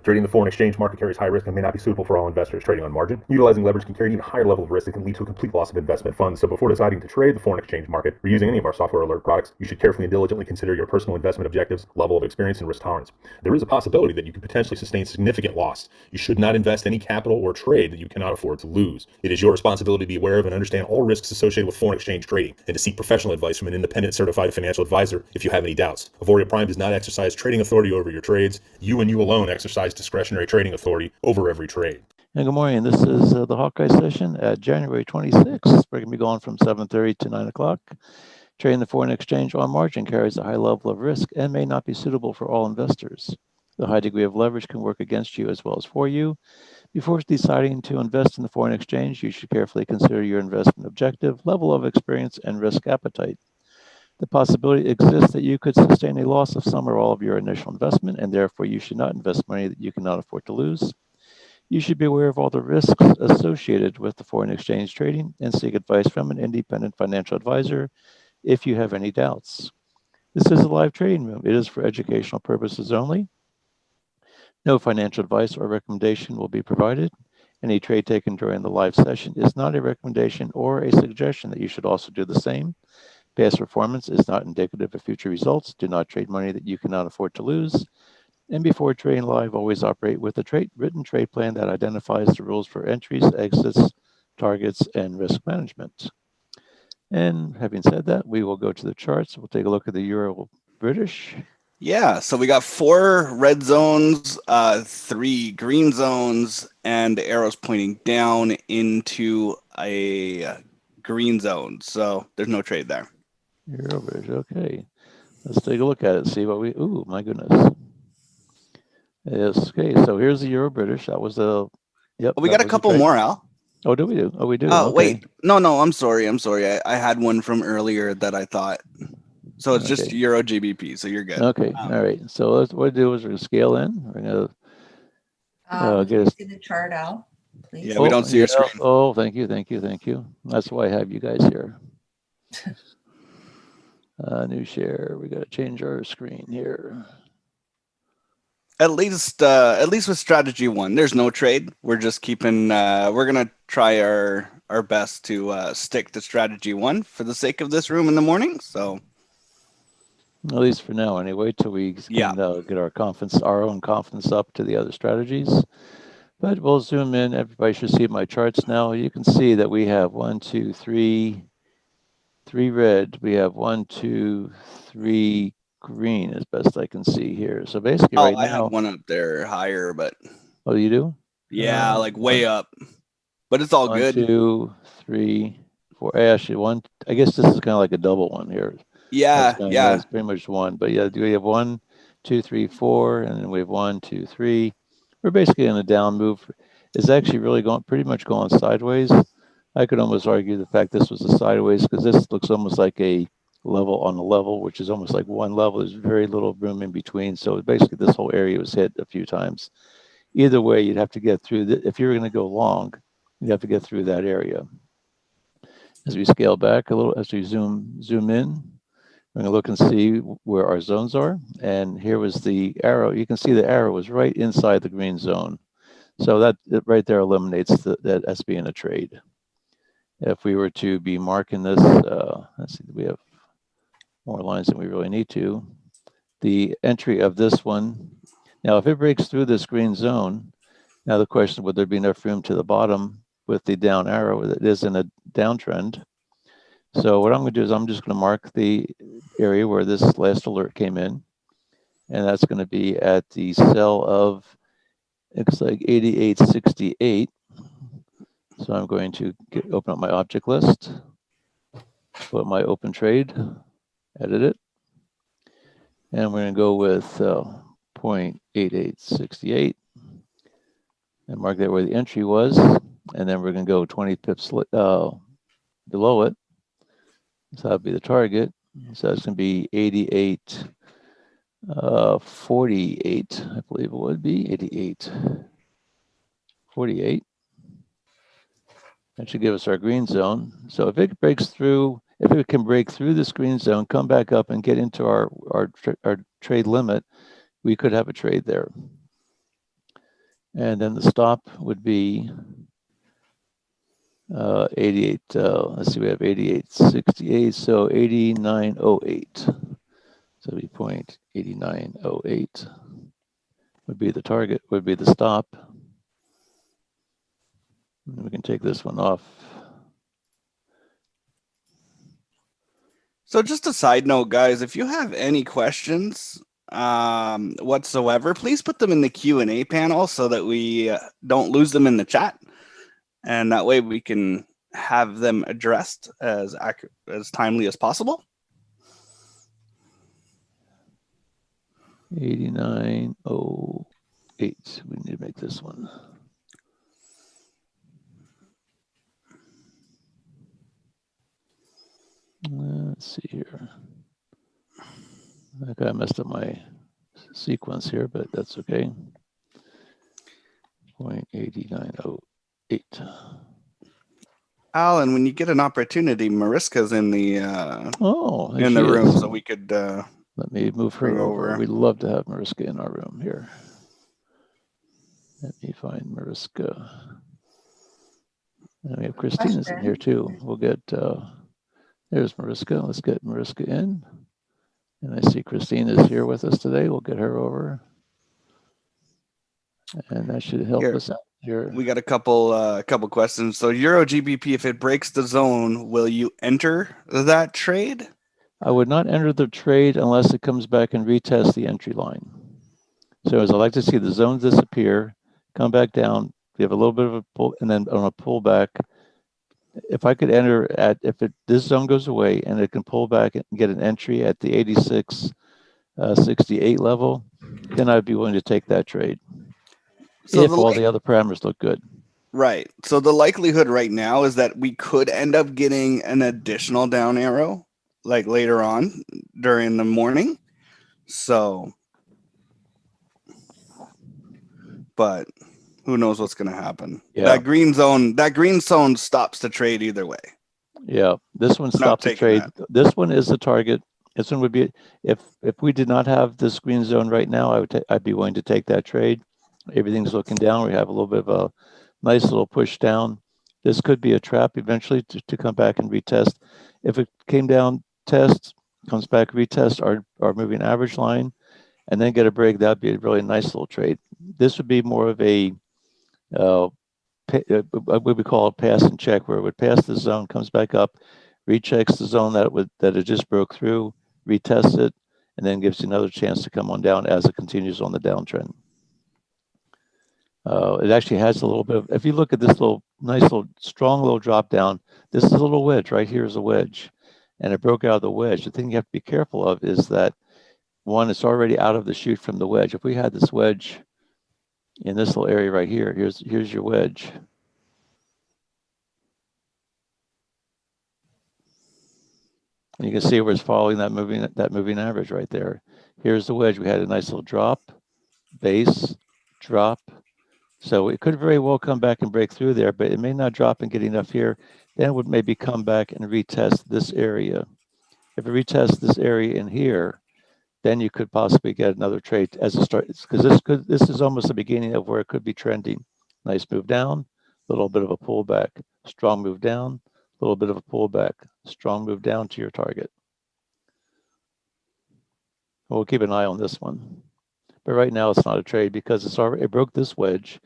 Trading the foreign exchange market carries high risk and may not be suitable for all investors. Trading on margin, utilizing leverage can carry an even higher level of risk that can lead to a complete loss of investment funds. So before deciding to trade the foreign exchange market or using any of our software alert products, you should carefully and diligently consider your personal investment objectives, level of experience, and risk tolerance. There is a possibility that you could potentially sustain significant loss. You should not invest any capital or trade that you cannot afford to lose. It is your responsibility to be aware of and understand all risks associated with foreign exchange trading and to seek professional advice from an independent certified financial advisor if you have any doubts. Auvoria Prime does not exercise trading authority over your trades. You and you alone exercise discretionary trading authority over every trade. And good morning. This is the Hawkeye session at January 26th. We're going to be going from 7:30 to 9 o'clock. Trading the foreign exchange on margin carries a high level of risk and may not be suitable for all investors. The high degree of leverage can work against you as well as for you. Before deciding to invest in the foreign exchange, you should carefully consider your investment objective, level of experience, and risk appetite. The possibility exists that you could sustain a loss of some or all of your initial investment, and therefore you should not invest money that you cannot afford to lose. You should be aware of all the risks associated with the foreign exchange trading and seek advice from an independent financial advisor if you have any doubts. This is a live trading room. It is for educational purposes only. No financial advice or recommendation will be provided. Any trade taken during the live session is not a recommendation or a suggestion that you should also do the same. Past performance is not indicative of future results. Do not trade money that you cannot afford to lose. And before trading live, always operate with a written trade plan that identifies the rules for entries, exits, targets, and risk management. And having said that, we will go to the charts. We'll take a look at the Euro British. Yeah, so we got 4 red zones, 3 green zones, and the arrows pointing down into a green zone. So there's no trade there. Euro British, okay. Let's take a look at it, see what we, ooh, my goodness. Yes, okay, so here's the Euro British. That was the, yep. We got a couple more, Al. Oh, do we do? Oh, we do. Oh, okay. Wait. No, I'm sorry. I had one from earlier that I thought. So it's just Euro GBP, so you're good. Okay, all right. So what we'll do is we're going to scale in. We're going to see the chart out, please. Yeah, we don't see your screen. Oh, thank you. That's why I have you guys here. New share. We got to change our screen here. At least with strategy 1, there's no trade. We're just keeping. We're gonna try our best to stick to strategy 1 for the sake of this room in the morning. So, at least for now, anyway, till we can get our own confidence up to the other strategies. But we'll zoom in. Everybody should see my charts now. You can see that we have 1, 2, 3 red. We have 1, 2, 3 green as best I can see here. So basically right now. I have one up there higher, but. Oh, you do? Yeah, like way up. But it's all 1, good. 2, 3, 4. Actually, 1. I guess this is kind of like a double one here. Yeah. It's pretty much 1. But yeah, do we have 1, 2, 3, 4, and then we have 1, 2, 3. We're basically in a down move. It's actually really pretty much going sideways. I could almost argue the fact this was a sideways because this looks almost like a level on a level, which is almost like one level. There's very little room in between. So basically this whole area was hit a few times. Either way, you'd have to get through if you were going to go long, you'd have to get through that area. As we scale back a little, as we zoom in, we're going to look and see where our zones are. And here was the arrow. You can see the arrow was right inside the green zone. So that right there eliminates that as being a trade. If we were to be marking this, let's see, we have more lines than we really need to. The entry of this one, now if it breaks through this green zone, now the question, would there be enough room to the bottom with the down arrow? It is in a downtrend. So what I'm going to do is I'm just going to mark the area where this last alert came in, and that's going to be at the cell of, looks like 8868. So I'm going to open up my object list, put my open trade, edit it, and we're going to go with 0.8868 and mark that where the entry was, and then we're going to go 20 pips below it. So that'll be the target. So it's going to be 88.48, I believe it would be 88.48. That should give us our green zone. So if it breaks through, If it can break through this green zone, come back up and get into our trade limit, we could have a trade there. And then the stop would be 88. Let's see, we have 88.68, so 89.08. So it'd be 0.8908 would be the target, would be the stop. And we can take this one off. So just a side note, guys, if you have any questions whatsoever, please put them in the Q&A panel so that we don't lose them in the chat. And that way we can have them addressed as timely as possible. 89.08. We need to make this one. Let's see here. Okay, I messed up my sequence here, but that's okay. 0.8908. Alan, when you get an opportunity, Mariska's in the room, so we could let me move her over. We'd love to have Mariska in our room here. Let me find Mariska. And we have Christina's in here too. We'll get there's Mariska. Let's get Mariska in. And I see Christine is here with us today. We'll get her over. And that should help us out here. We got a couple questions. So Euro GBP, if it breaks the zone, will you enter that trade? I would not enter the trade unless it comes back and retests the entry line. So as I like to see the zone disappear, come back down, we have a little bit of a pull, and then on a pullback, if I could enter at, this zone goes away and it can pull back and get an entry at the 86.68 level, then I'd be willing to take that trade. So if all the other parameters look good. Right. So the likelihood right now is that we could end up getting an additional down arrow like later on during the morning. So, but who knows what's going to happen? Yeah. That green zone stops the trade either way. Yeah, this one stops the trade. This one is the target. This one would be, if we did not have this green zone right now, I'd be willing to take that trade. Everything's looking down. We have a little bit of a nice little push down. This could be a trap eventually to come back and retest. If it came down, test, comes back, retest our moving average line, and then get a break, that'd be a really nice little trade. This would be more of a what we call a pass and check, where it would pass the zone, comes back up, rechecks the zone that it just broke through, retests it, and then gives you another chance to come on down as it continues on the downtrend. It actually has a little bit of, if you look at this nice little strong little drop down, this is a little wedge. Right here is a wedge, and it broke out of the wedge. The thing you have to be careful of is that, one, it's already out of the chute from the wedge. If we had this wedge in this little area right here, here's your wedge. And you can see where it's following that moving average right there. Here's the wedge. We had a nice little drop, base, drop. So it could very well come back and break through there, but it may not drop and get enough here. Then it would maybe come back and retest this area. If it retests this area in here, then you could possibly get another trade as a start, because this is almost the beginning of where it could be trending. Nice move down, a little bit of a pullback, strong move down, a little bit of a pullback, strong move down to your target. We'll keep an eye on this one. But right now it's not a trade because it broke this wedge,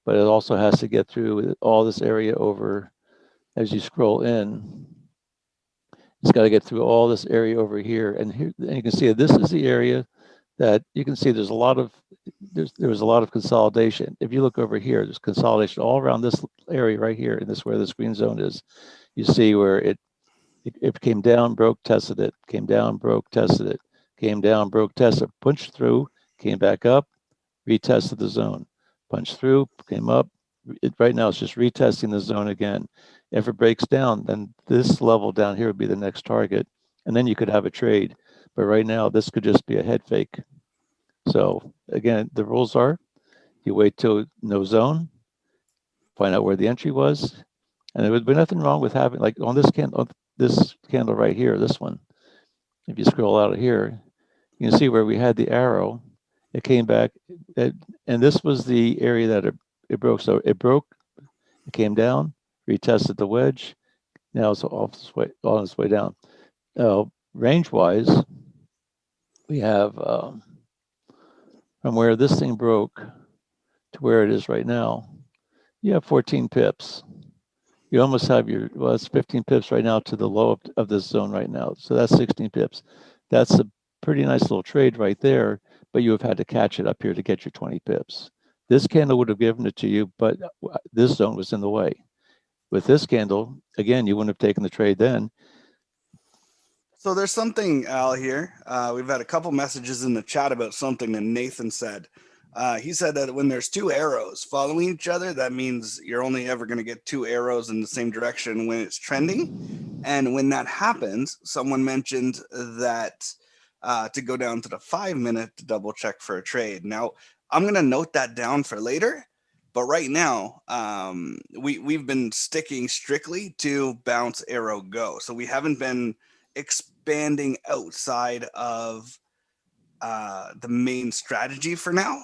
but it also has to get through all this area over as you scroll in. It's got to get through all this area over here, and here, and you can see this is the area that you can see there was a lot of consolidation. If you look over here, there's consolidation all around this area right here, and this where this green zone is. You see where it came down, broke, tested it, came down, broke, tested it, came down, broke, tested, punched through, came back up, retested the zone, punched through, came up. Right now it's just retesting the zone again. If it breaks down, then this level down here would be the next target, and then you could have a trade. But right now, this could just be a head fake. So again, the rules are: you wait till no zone, find out where the entry was, and there would be nothing wrong with having, like on this candle, this candle right here, this one, if you scroll out of here, you can see where we had the arrow. It came back, and this was the area that it broke. So it broke, it came down, retested the wedge. Now it's on its way down. Range-wise, we have from where this thing broke to where it is right now, you have 14 pips. You almost have it's 15 pips right now to the low of this zone right now. So that's 16 pips. That's a pretty nice little trade right there, but you have had to catch it up here to get your 20 pips. This candle would have given it to you, but this zone was in the way. With this candle, again, you wouldn't have taken the trade then. So there's something, Al, here. We've had a couple messages in the chat about something that Nathan said. He said that when there's two arrows following each other, that means you're only ever going to get two arrows in the same direction when it's trending. And when that happens, someone mentioned that to go down to the 5 minute to double check for a trade. Now, I'm going to note that down for later. But right now, we've been sticking strictly to bounce, arrow, go. So we haven't been expanding outside of the main strategy for now.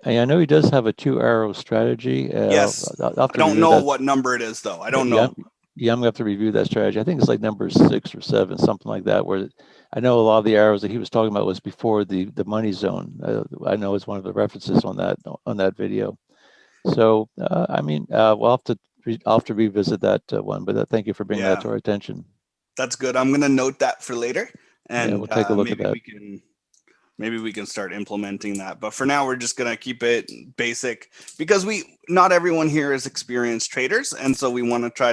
I know he does have a 2-arrow strategy. Yes. I don't know what number it is, though. I don't know. Yeah, I'm going to have to review that strategy. I think it's like number 6 or 7, something like that, where I know a lot of the arrows that he was talking about was before the money zone. I know it's one of the references on that video. So, I mean, I'll have to revisit that one, but thank you for bringing that to our attention. That's good. I'm going to note that for later. And we'll take a look at that. Maybe we can start implementing that. But for now, we're just going to keep it basic because not everyone here is experienced traders. And so we want to try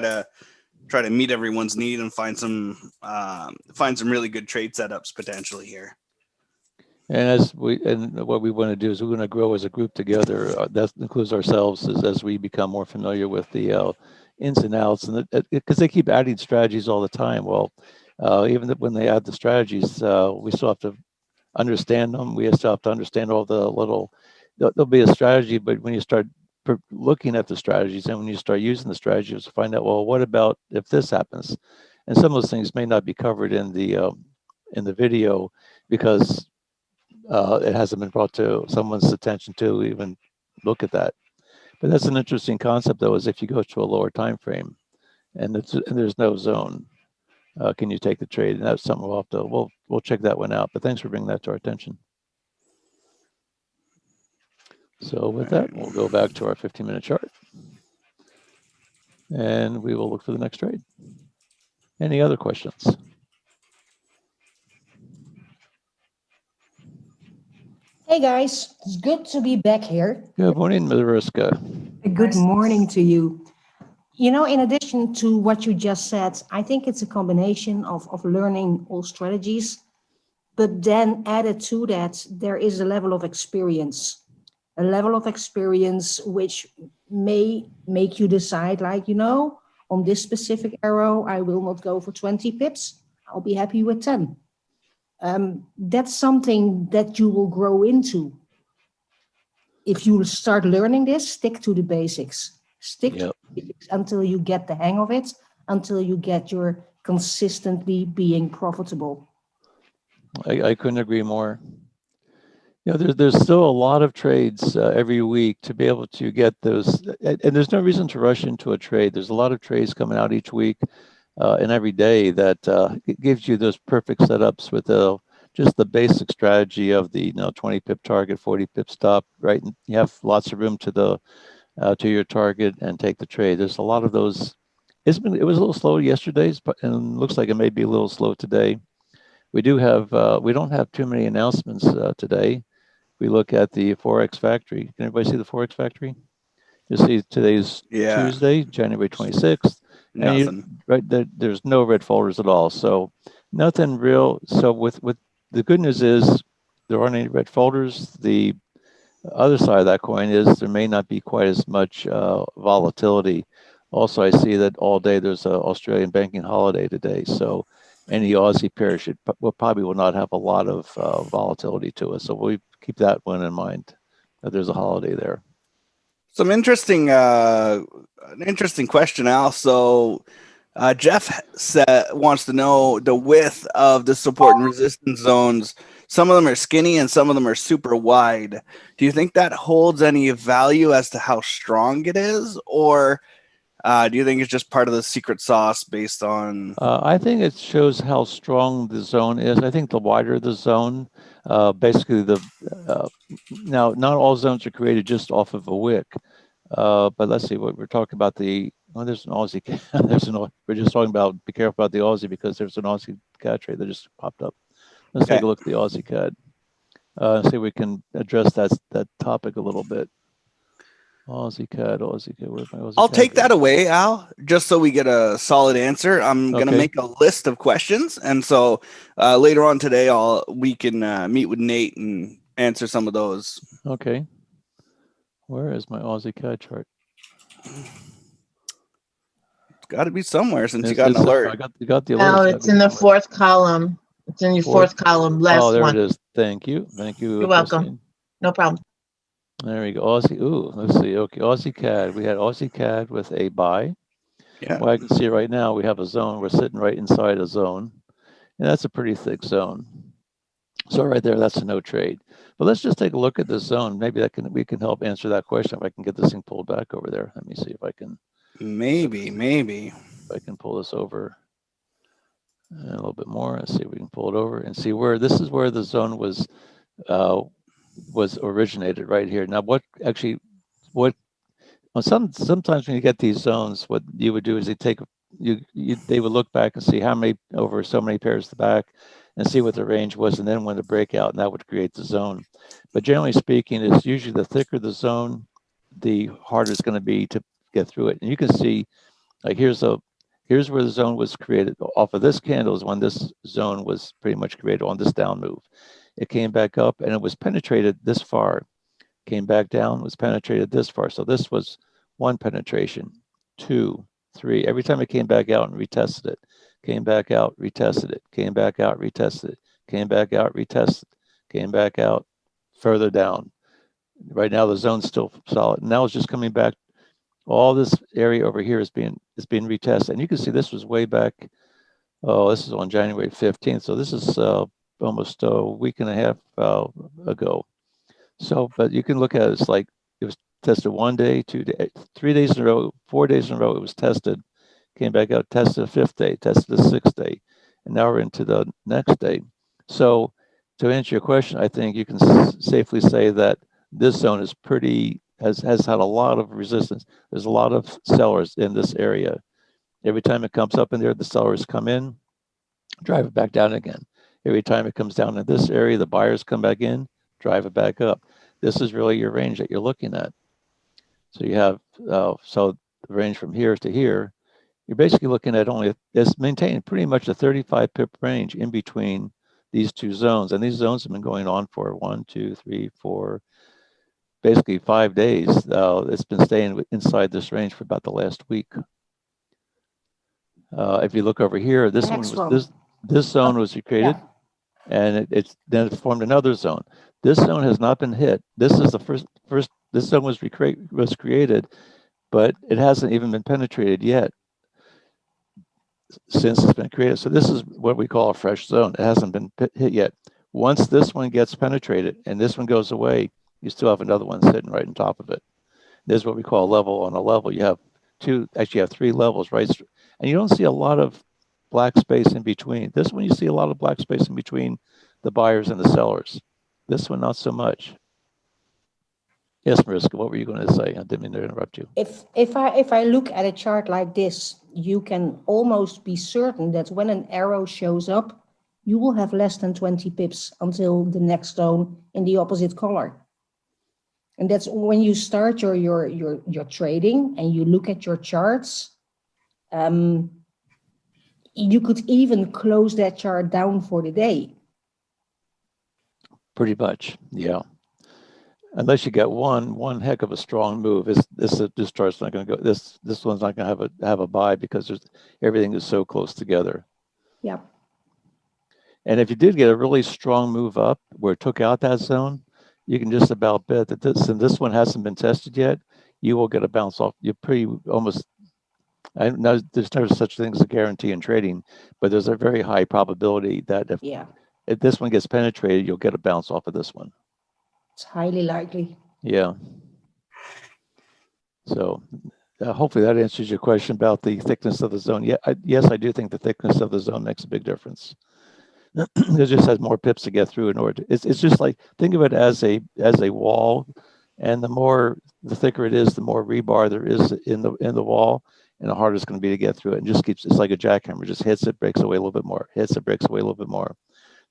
to meet everyone's need and find some really good trade setups potentially here. And what we want to do is we want to grow as a group together. That includes ourselves as we become more familiar with the ins and outs, and because they keep adding strategies all the time. Well, even when they add the strategies, we still have to understand them. We still have to understand all the little. There'll be a strategy, but when you start looking at the strategies and when you start using the strategies, to find out, well, what about if this happens? And some of those things may not be covered in the video because it hasn't been brought to someone's attention to even look at that. But that's an interesting concept, though, is if you go to a lower time frame and there's no zone, can you take the trade? And that's something we'll check that one out. But thanks for bringing that to our attention. So with that, we'll go back to our 15-minute chart, and we will look for the next trade. Any other questions? Hey guys, it's good to be back here. Good morning, Mariska. Good morning to you. You know, in addition to what you just said, I think it's a combination of learning all strategies, but then added to that, there is a level of experience which may make you decide, like, you know, on this specific arrow, I will not go for 20 pips. I'll be happy with 10. That's something that you will grow into. If you start learning this, stick to the basics. Stick to the basics until you get the hang of it, until you get your consistently being profitable. I couldn't agree more. You know, there's still a lot of trades every week to be able to get those, and there's no reason to rush into a trade. There's a lot of trades coming out each week and every day that it gives you those perfect setups with just the basic strategy of the 20 pip target, 40 pip stop, right? And you have lots of room to your target and take the trade. There's a lot of those. It was a little slow yesterday, and looks like it may be a little slow today. We don't have too many announcements today. We look at the Forex Factory. Can everybody see the Forex Factory? You see today's Tuesday, January 26th. Nothing. There's no red folders at all. So nothing real. So with the good news is there aren't any red folders. The other side of that coin is there may not be quite as much volatility. Also, I see that all day there's an Australian banking holiday today. So any Aussie pair probably will not have a lot of volatility to it. So we keep that one in mind, that there's a holiday there. Some interesting question, Al. So Jeff wants to know the width of the support and resistance zones. Some of them are skinny and some of them are super wide. Do you think that holds any value as to how strong it is? Or do you think it's just part of the secret sauce based on... I think it shows how strong the zone is. I think the wider the zone, basically now not all zones are created just off of a wick. But let's see what we're talking about. There's an Aussie. We're just talking about, be careful about the Aussie because there's an Aussie CAD trade that just popped up. Let's take a look at the Aussie CAD. See if we can address that topic a little bit. Aussie CAD. Where's my Aussie I'll CAD take go? that away, Al, just so we get a solid answer. I'm going to make a list of questions. And so later on today, we can meet with Nate and answer some of those. Okay. Where is my Aussie CAD chart? It's got to be somewhere since you got an alert. You got the alert. No, it's in the fourth column. It's in your fourth column, last one. Oh, there it is. Thank you. You're welcome. No problem. There we go. Aussie. Ooh, let's see. Okay, Aussie CAD. We had Aussie CAD with a buy. Yeah. Well, I can see right now we have a zone. We're sitting right inside a zone, and that's a pretty thick zone. So right there, that's a no trade. But let's just take a look at this zone. Maybe we can help answer that question. If I can get this thing pulled back over there. Let me see if I can. Maybe. If I can pull this over a little bit more. Let's see if we can pull it over and see where this is where the zone was originated right here. Now, sometimes when you get these zones, what you would do is they would look back and see how many over so many pairs to back and see what the range was, and then when to break out, and that would create the zone. But generally speaking, it's usually the thicker the zone, the harder it's going to be to get through it. And you can see, like here's where the zone was created. Off of this candle is when this zone was pretty much created on this down move. It came back up and it was penetrated this far. Came back down, was penetrated this far. So this was one penetration, 2, 3. Every time it came back out and retested it, came back out, retested it, came back out, retested it, came back out, retested, came back out, further down. Right now the zone's still solid. Now it's just coming back. All this area over here is being retested. And you can see this was way back. Oh, this is on January 15th. So this is almost a week and a half ago. So, but you can look at it, it's like it was tested 1 day, 2 days, 3 days in a row, 4 days in a row. It was tested, came back out, tested the 5th day, tested the 6th day, and now we're into the next day. So, to answer your question, I think you can safely say that this zone is has had a lot of resistance. There's a lot of sellers in this area. Every time it comes up in there, the sellers come in, drive it back down again. Every time it comes down in this area, the buyers come back in, drive it back up. This is really your range that you're looking at. So you have, so the range from here to here, you're basically looking at it's maintained pretty much a 35 pip range in between these two zones. And these zones have been going on for 1, 2, 3, 4, basically 5 days. It's been staying inside this range for about the last week. If you look over here, this zone was created, and then it formed another zone. This zone has not been hit. This is the first. This zone was created, but it hasn't even been penetrated yet since it's been created. So this is what we call a fresh zone. It hasn't been hit yet. Once this one gets penetrated and this one goes away, you still have another one sitting right on top of it. This is what we call a level on a level. You have you have 3 levels, right? And you don't see a lot of black space in between. This one, you see a lot of black space in between the buyers and the sellers. This one, not so much. Yes, Mariska, what were you going to say? I didn't mean to interrupt you. If I look at a chart like this, you can almost be certain that when an arrow shows up, you will have less than 20 pips until the next zone in the opposite color. And that's when you start your trading and you look at your charts. You could even close that chart down for the day. Pretty much, yeah. Unless you get one heck of a strong move, this chart's not going to go. This one's not going to have a buy because everything is so close together. Yeah. And if you did get a really strong move up where it took out that zone, you can just about bet that this one hasn't been tested yet. You will get a bounce off. You're pretty almost I know there's never such thing as a guarantee in trading, but there's a very high probability that if this one gets penetrated, you'll get a bounce off of this one. It's highly likely. Yeah. So hopefully that answers your question about the thickness of the zone. Yeah, yes, I do think the thickness of the zone makes a big difference. It just has more pips to get through in order to, it's just like, think of it as a wall, and the thicker it is, the more rebar there is in the wall, and the harder it's going to be to get through it. And just keeps, it's like a jackhammer, just hits it, breaks away a little bit more, hits it, breaks away a little bit more.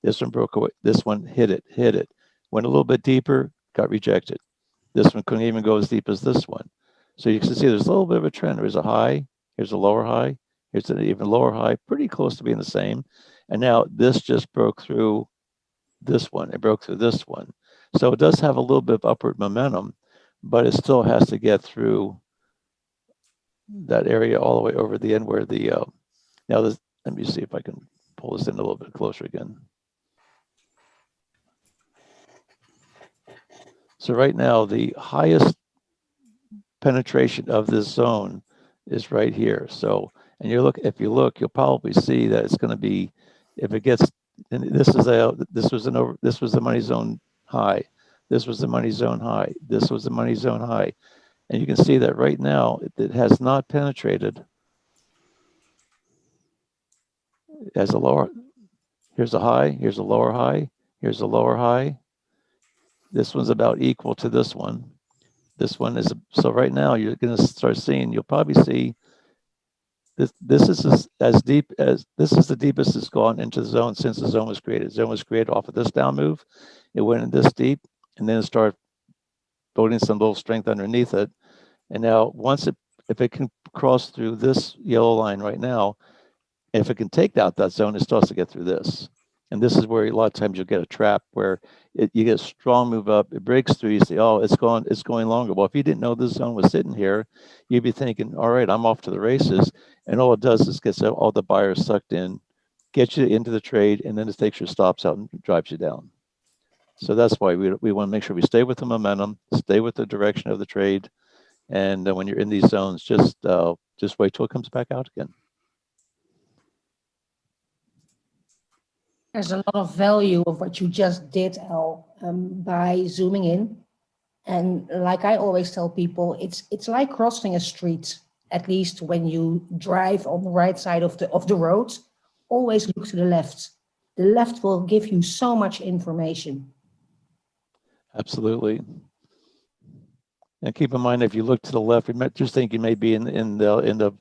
This one broke away, this one hit it, went a little bit deeper, got rejected. This one couldn't even go as deep as this one. So you can see there's a little bit of a trend. There's a high, here's a lower high, here's an even lower high, pretty close to being the same. And now this just broke through this one. It broke through this one. So it does have a little bit of upward momentum, but it still has to get through that area all the way over the end where the, now this, let me see if I can pull this in a little bit closer again. So right now, the highest penetration of this zone is right here. So, and if you look, you'll probably see that it's going to be, if it gets, and this was the money zone high. This was the money zone high. This was the money zone high. And you can see that right now, it has not penetrated. It has a lower, here's a high, here's a lower high, here's a lower high. This one's about equal to this one. This one is, so right now you're going to start seeing, you'll probably see this is as deep as, this is the deepest it's gone into the zone since the zone was created. The zone was created off of this down move. It went in this deep, and then it started building some little strength underneath it. And now if it can cross through this yellow line right now, if it can take out that zone, it starts to get through this. And this is where a lot of times you'll get a trap where you get a strong move up, it breaks through, you say, oh, it's going longer. Well, if you didn't know this zone was sitting here, you'd be thinking, all right, I'm off to the races. And all it does is gets all the buyers sucked in, gets you into the trade, and then it takes your stops out and drives you down. So that's why we want to make sure we stay with the momentum, stay with the direction of the trade. And when you're in these zones, just wait till it comes back out again. There's a lot of value of what you just did, Al, by zooming in. And like I always tell people, it's like crossing a street. At least when you drive on the right side of the road, always look to the left. The left will give you so much information. Absolutely. And keep in mind, if you look to the left, just think you may be in the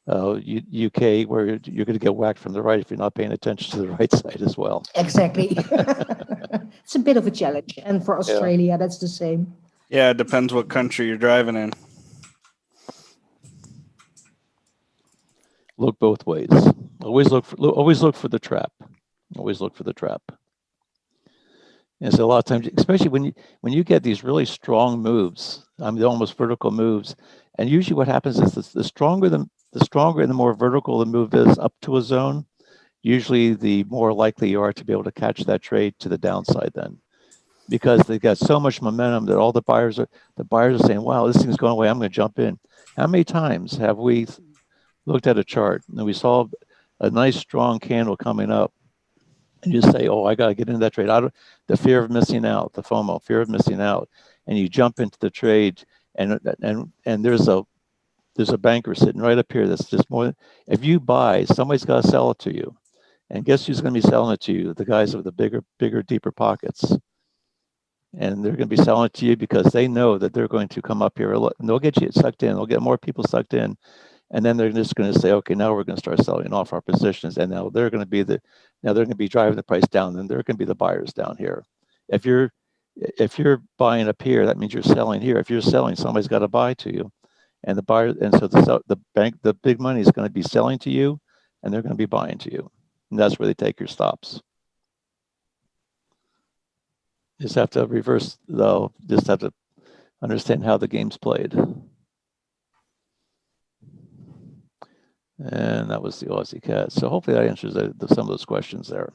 UK, where you're going to get whacked from the right if you're not paying attention to the right side as well. Exactly. It's a bit of a challenge. And for Australia, that's the same. Yeah, it depends what country you're driving in. Look both ways. Always look for the trap. Always look for the trap. And so a lot of times, especially when you get these really strong moves, almost vertical moves, and usually what happens is the stronger and the more vertical the move is up to a zone, usually the more likely you are to be able to catch that trade to the downside then. Because they've got so much momentum that all the buyers are saying, wow, this thing's going away, I'm going to jump in. How many times have we looked at a chart and we saw a nice strong candle coming up and you say, oh, I got to get into that trade? The fear of missing out, the FOMO, fear of missing out. And you jump into the trade and there's a banker sitting right up here that's just more, if you buy, somebody's got to sell it to you. And guess who's going to be selling it to you? The guys with the bigger, deeper pockets. And they're going to be selling it to you because they know that they're going to come up here and they'll get you sucked in. They'll get more people sucked in. And then they're just going to say, okay, now we're going to start selling off our positions. And now they're going to be driving the price down, and they're going to be the buyers down here. If you're buying up here, that means you're selling here. If you're selling, somebody's got to buy to you. And the buyer, and so the big money is going to be selling to you, and they're going to be buying to you. And that's where they take your stops. Just have to reverse, though. Just have to understand how the game's played. And that was the Aussie cat. So hopefully that answers some of those questions there.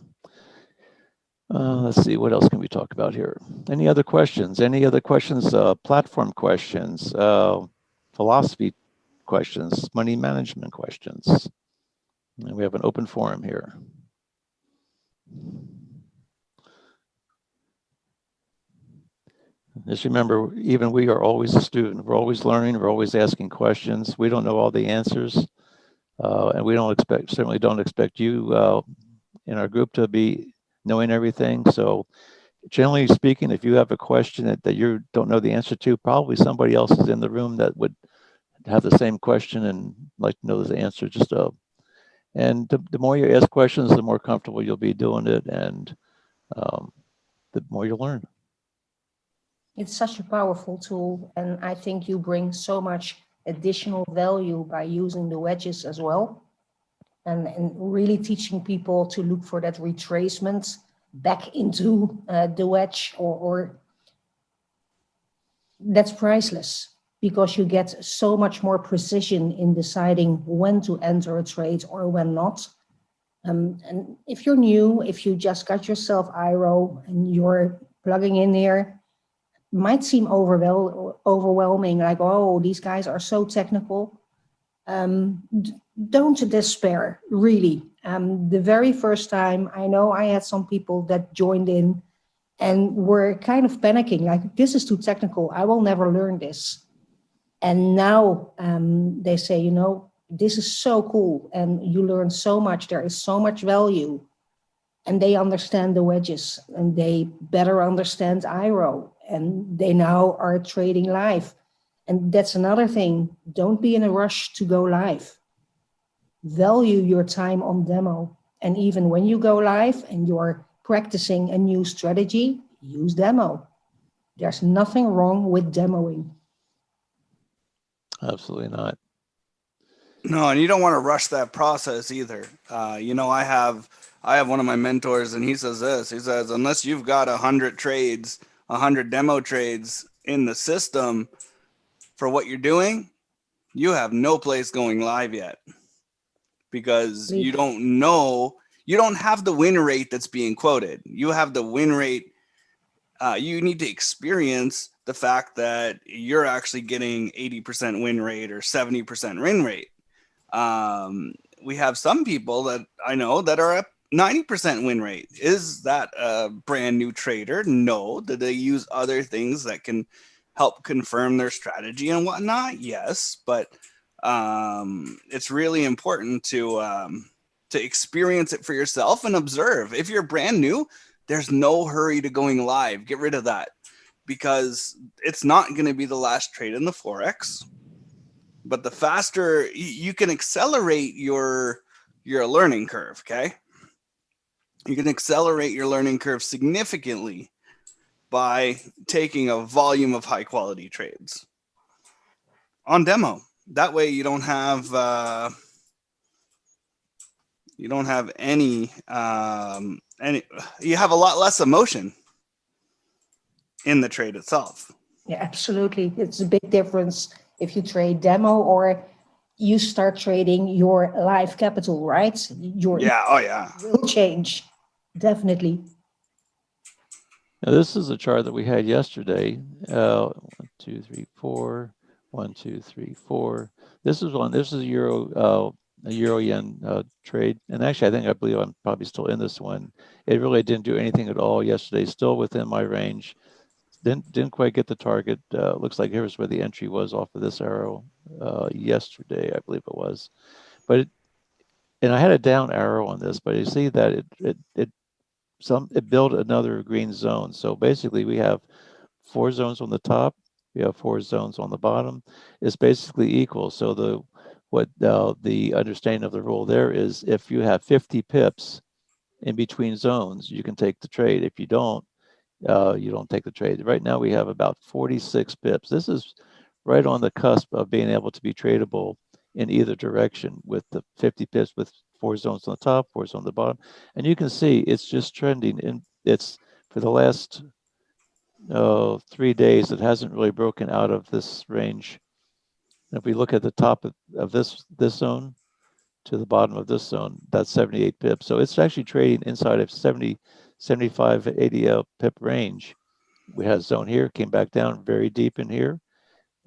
Let's see, what else can we talk about here? Any other questions? Platform questions, philosophy questions, money management questions. And we have an open forum here. Just remember, even we are always a student. We're always learning. We're always asking questions. We don't know all the answers, and we certainly don't expect you in our group to be knowing everything. So, generally speaking, if you have a question that you don't know the answer to, probably somebody else is in the room that would have the same question and like to know the answer. And the more you ask questions, the more comfortable you'll be doing it, and the more you'll learn. It's such a powerful tool, and I think you bring so much additional value by using the wedges as well, and really teaching people to look for that retracement back into the wedge, or that's priceless, because you get so much more precision in deciding when to enter a trade or when not. And if you're new, if you just got yourself IRO and you're plugging in here, might seem overwhelming, like, oh, these guys are so technical. Don't despair, really. The very first time, I know I had some people that joined in and were kind of panicking, like, this is too technical, I will never learn this. And now they say, you know, this is so cool, and you learn so much, there is so much value. And they understand the wedges, and they better understand IRO, and they now are trading live. And that's another thing. Don't be in a rush to go live. Value your time on demo. And even when you go live and you're practicing a new strategy, use demo. There's nothing wrong with demoing. Absolutely not. No, and you don't want to rush that process either. You know, I have one of my mentors, and he says this. He says, unless you've got 100 trades, 100 demo trades in the system for what you're doing, you have no place going live yet, because you don't know, you don't have the win rate that's being quoted. You have the win rate. You need to experience the fact that you're actually getting 80% win rate or 70% win rate. We have some people that I know that are at 90% win rate. Is that a brand new trader? No. Do they use other things that can help confirm their strategy and whatnot? Yes, but it's really important to experience it for yourself and observe. If you're brand new, there's no hurry to going live. Get rid of that, because it's not going to be the last trade in the Forex. But the faster you can accelerate your learning curve, okay? You can accelerate your learning curve significantly by taking a volume of high quality trades on demo. That way you don't have any you have a lot less emotion in the trade itself. Yeah, absolutely. It's a big difference if you trade demo or you start trading your live capital, right? Your will change, definitely. Now, this is a chart that we had yesterday. 1, 2, 3, 4. 1, 2, 3, 4. This is one. This is a euro yen trade, and actually, I believe I'm probably still in this one. It really didn't do anything at all yesterday. Still within my range. Didn't quite get the target. Looks like here's where the entry was off of this arrow yesterday, I believe it was. But and I had a down arrow on this, but you see that it built another green zone. So basically, we have 4 zones on the top. We have 4 zones on the bottom. It's basically equal. So the understanding of the rule there is, if you have 50 pips in between zones, you can take the trade. If you don't take the trade. Right now we have about 46 pips. This is right on the cusp of being able to be tradable in either direction, with the 50 pips with 4 zones on the top, 4 zones on the bottom. And you can see it's just trending, and it's for the last 3 days, it hasn't really broken out of this range. And if we look at the top of this zone to the bottom of this zone, that's 78 pips. So it's actually trading inside of 75, 80 pip range. We had a zone here, came back down very deep in here,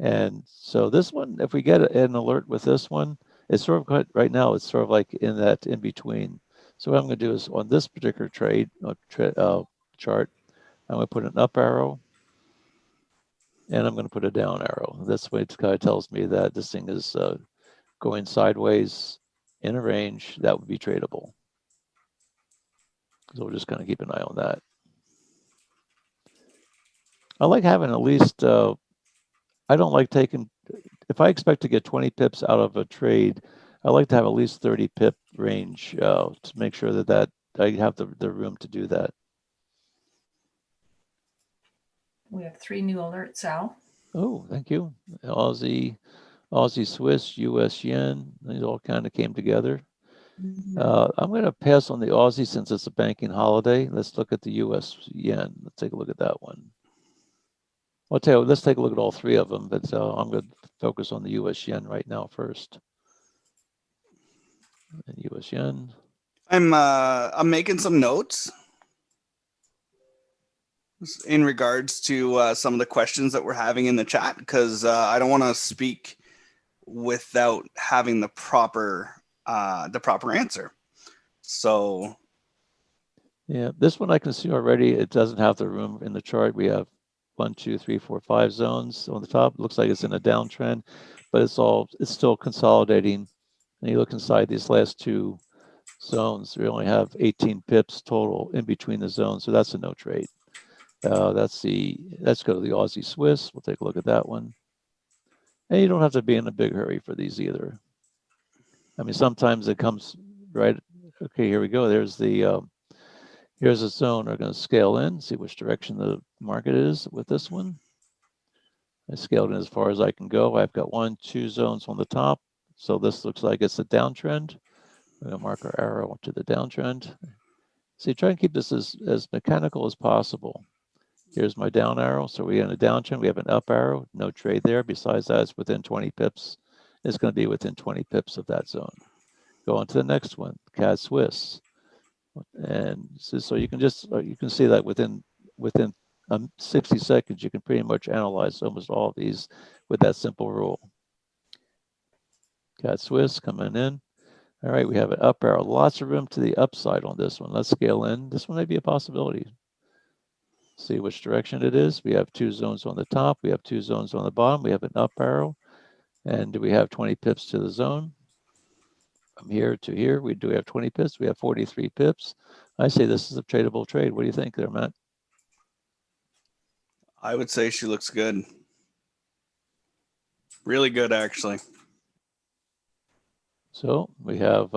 And so this one, if we get an alert with this one, it's sort of right now, it's sort of like in that in between. So what I'm going to do is on this particular chart, I'm going to put an up arrow and I'm going to put a down arrow. This way it kind of tells me that this thing is going sideways in a range that would be tradable. So we're just going to keep an eye on that. I like having at least, I don't like taking, if I expect to get 20 pips out of a trade, I like to have at least 30 pip range to make sure that I have the room to do that. We have 3 new alerts, Al. Oh, thank you. Aussie, Swiss, US yen, these all kind of came together. I'm going to pass on the Aussie since it's a banking holiday. Let's look at the US yen. Let's take a look at that one. I'll tell you, let's take a look at all 3 of them, but I'm going to focus on the US yen right now first. And US yen. I'm making some notes in regards to some of the questions that we're having in the chat, because I don't want to speak without having the proper answer. So yeah, this one I can see already. It doesn't have the room in the chart. We have 1, 2, 3, 4, 5 zones on the top. It looks like it's in a downtrend, but it's still consolidating. And you look inside these last 2 zones, we only have 18 pips total in between the zones, so that's a no trade. Let's go to the Aussie Swiss. We'll take a look at that one. And you don't have to be in a big hurry for these either. I mean, sometimes it comes right. Okay, here we go. There's here's a zone. We're going to scale in, see which direction the market is with this one. I scaled in as far as I can go. I've got 1, 2 zones on the top. So this looks like it's a downtrend. We're going to mark our arrow to the downtrend. See, try and keep this as mechanical as possible. Here's my down arrow. So we're in a downtrend. We have an up arrow. No trade there. Besides that, it's within 20 pips. It's going to be within 20 pips of that zone. Go on to the next one, CAD Swiss. And so you can see that within 60 seconds, you can pretty much analyze almost all of these with that simple rule. CAD Swiss coming in. All right, we have an up arrow. Lots of room to the upside on this one. Let's scale in. This one may be a possibility. See which direction it is. We have 2 zones on the top. We have 2 zones on the bottom. We have an up arrow. And do we have 20 pips to the zone? From here to here, we do have 20 pips. We have 43 pips. I say this is a tradable trade. What do you think there, Matt? I would say she looks good. Really good, actually. So we have,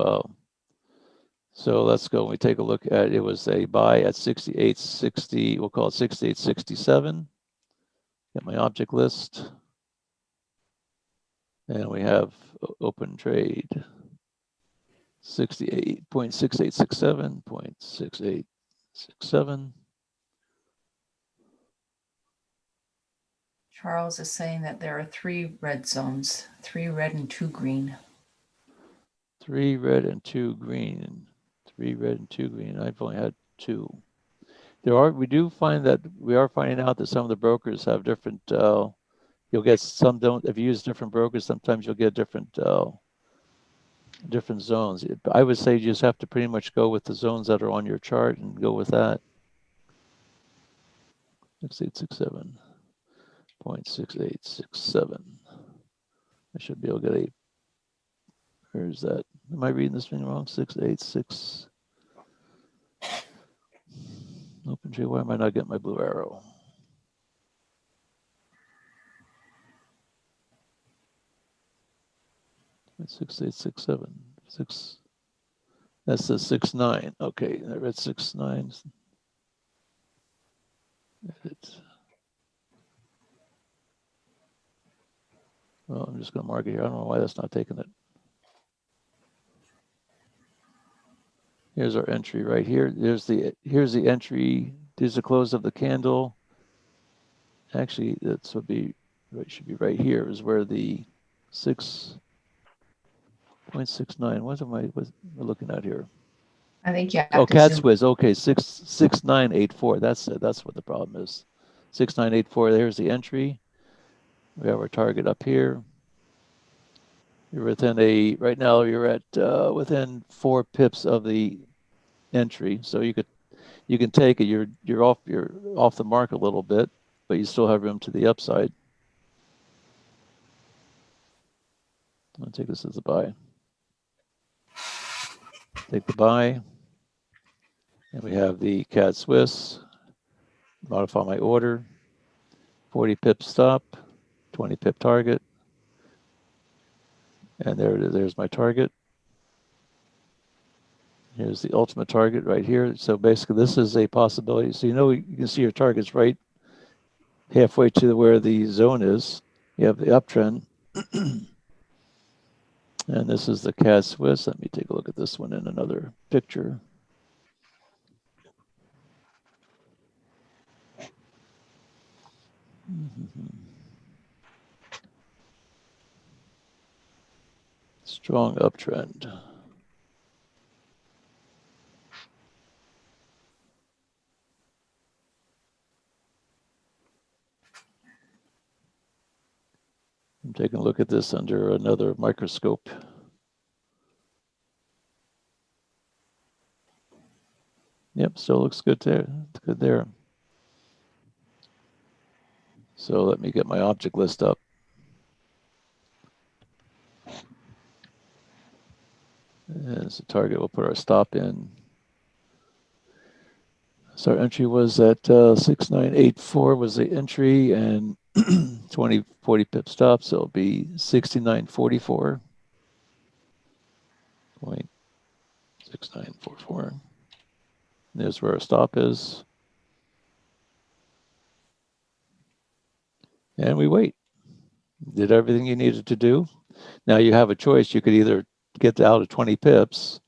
so let's go. We take a look at, it was a buy at 68.60. We'll call it 68.67. Get my object list. And we have open trade. 68.6867, 0.6867. Charles is saying that there are 3 red zones, 3 red and 2 green. 3 red and 2 green. 3 red and 2 green. I've only had 2. We do find that we are finding out that some of the brokers have different, you'll get some don't, if you use different brokers, sometimes you'll get different zones. I would say you just have to pretty much go with the zones that are on your chart and go with that. 6867, 0.6867. I should be able to get where's that? Am I reading this thing wrong? 686. Open trade. Why am I not getting my blue arrow? It's 6867. 6. That's the 69. Okay, I read 69. Well, I'm just going to mark it here. I don't know why that's not taking it. Here's our entry right here. Here's the entry. Here's the close of the candle. Actually, that's would be should be right here is where the 6.69. What am I looking at here? I think you have Oh, to CAD zoom. Swiss. Okay, 6984. That's what the problem is. 6984. There's the entry. We have our target up here. You're within right now you're at within 4 pips of the entry. So you can take it. You're off the mark a little bit, but you still have room to the upside. I'll take this as a buy. Take the buy. And we have the CAD Swiss. Modify my order. 40 pip stop, 20 pip target. And there's my target. Here's the ultimate target right here. So basically this is a possibility. So you can see your targets right halfway to where the zone is. You have the uptrend. And this is the CAD Swiss. Let me take a look at this one in another picture. Strong uptrend. I'm taking a look at this under another microscope. Yep, still looks good there. It's good there. So let me get my object list up. As the target, we'll put our stop in. So our entry was at 6984 was the entry, and 40 pip stop, so it'll be 6944. 0.6944. There's where our stop is. And we wait. Did everything you needed to do. Now you have a choice. You could either get out of 20 pips,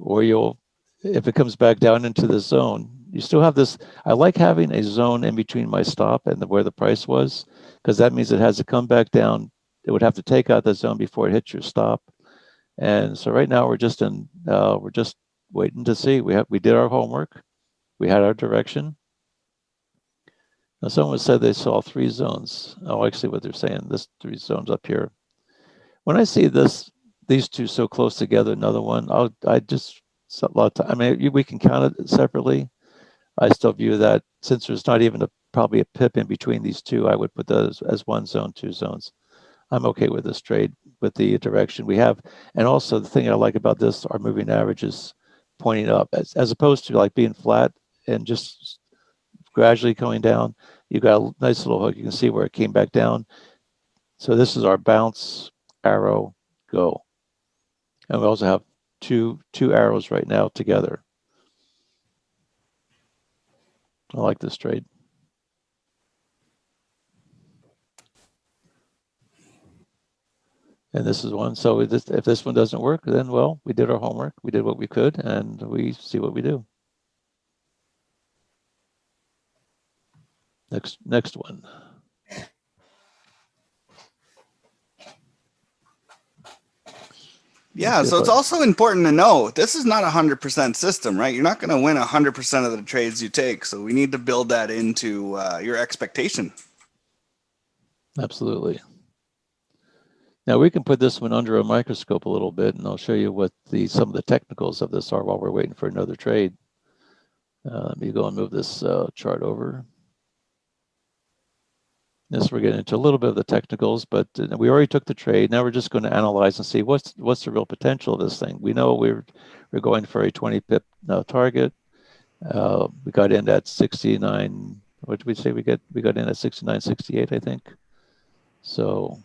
or if it comes back down into the zone, you still have this. I like having a zone in between my stop and where the price was, because that means it has to come back down. It would have to take out the zone before it hits your stop. And so right now we're just waiting to see. We did our homework. We had our direction. Now someone said they saw 3 zones. Oh, actually what they're saying, this 3 zones up here. When I see these two so close together, another one, a lot of time. I mean, we can count it separately. I still view that since there's not even probably a pip in between these two, I would put those as 1 zone, 2 zones. I'm okay with this trade with the direction we have. And also the thing I like about this, our moving average is pointing up as opposed to like being flat and just gradually going down. You got a nice little hook. You can see where it came back down. So this is our bounce, arrow, go. And we also have two arrows right now together. I like this trade. And this is one. So if this one doesn't work, then, well, we did our homework. We did what we could, and we see what we do. Next one. Yeah, so it's also important to know this is not a 100% system, right? You're not going to win 100% of the trades you take. So we need to build that into your expectation. Absolutely. Now we can put this one under a microscope a little bit, and I'll show you what some of the technicals of this are while we're waiting for another trade. Let me go and move this chart over. This we're getting into a little bit of the technicals, but we already took the trade. Now we're just going to analyze and see what's the real potential of this thing. We know we're going for a 20 pip target. We got in at 69. What did we say? We got in at 69.68, I think. So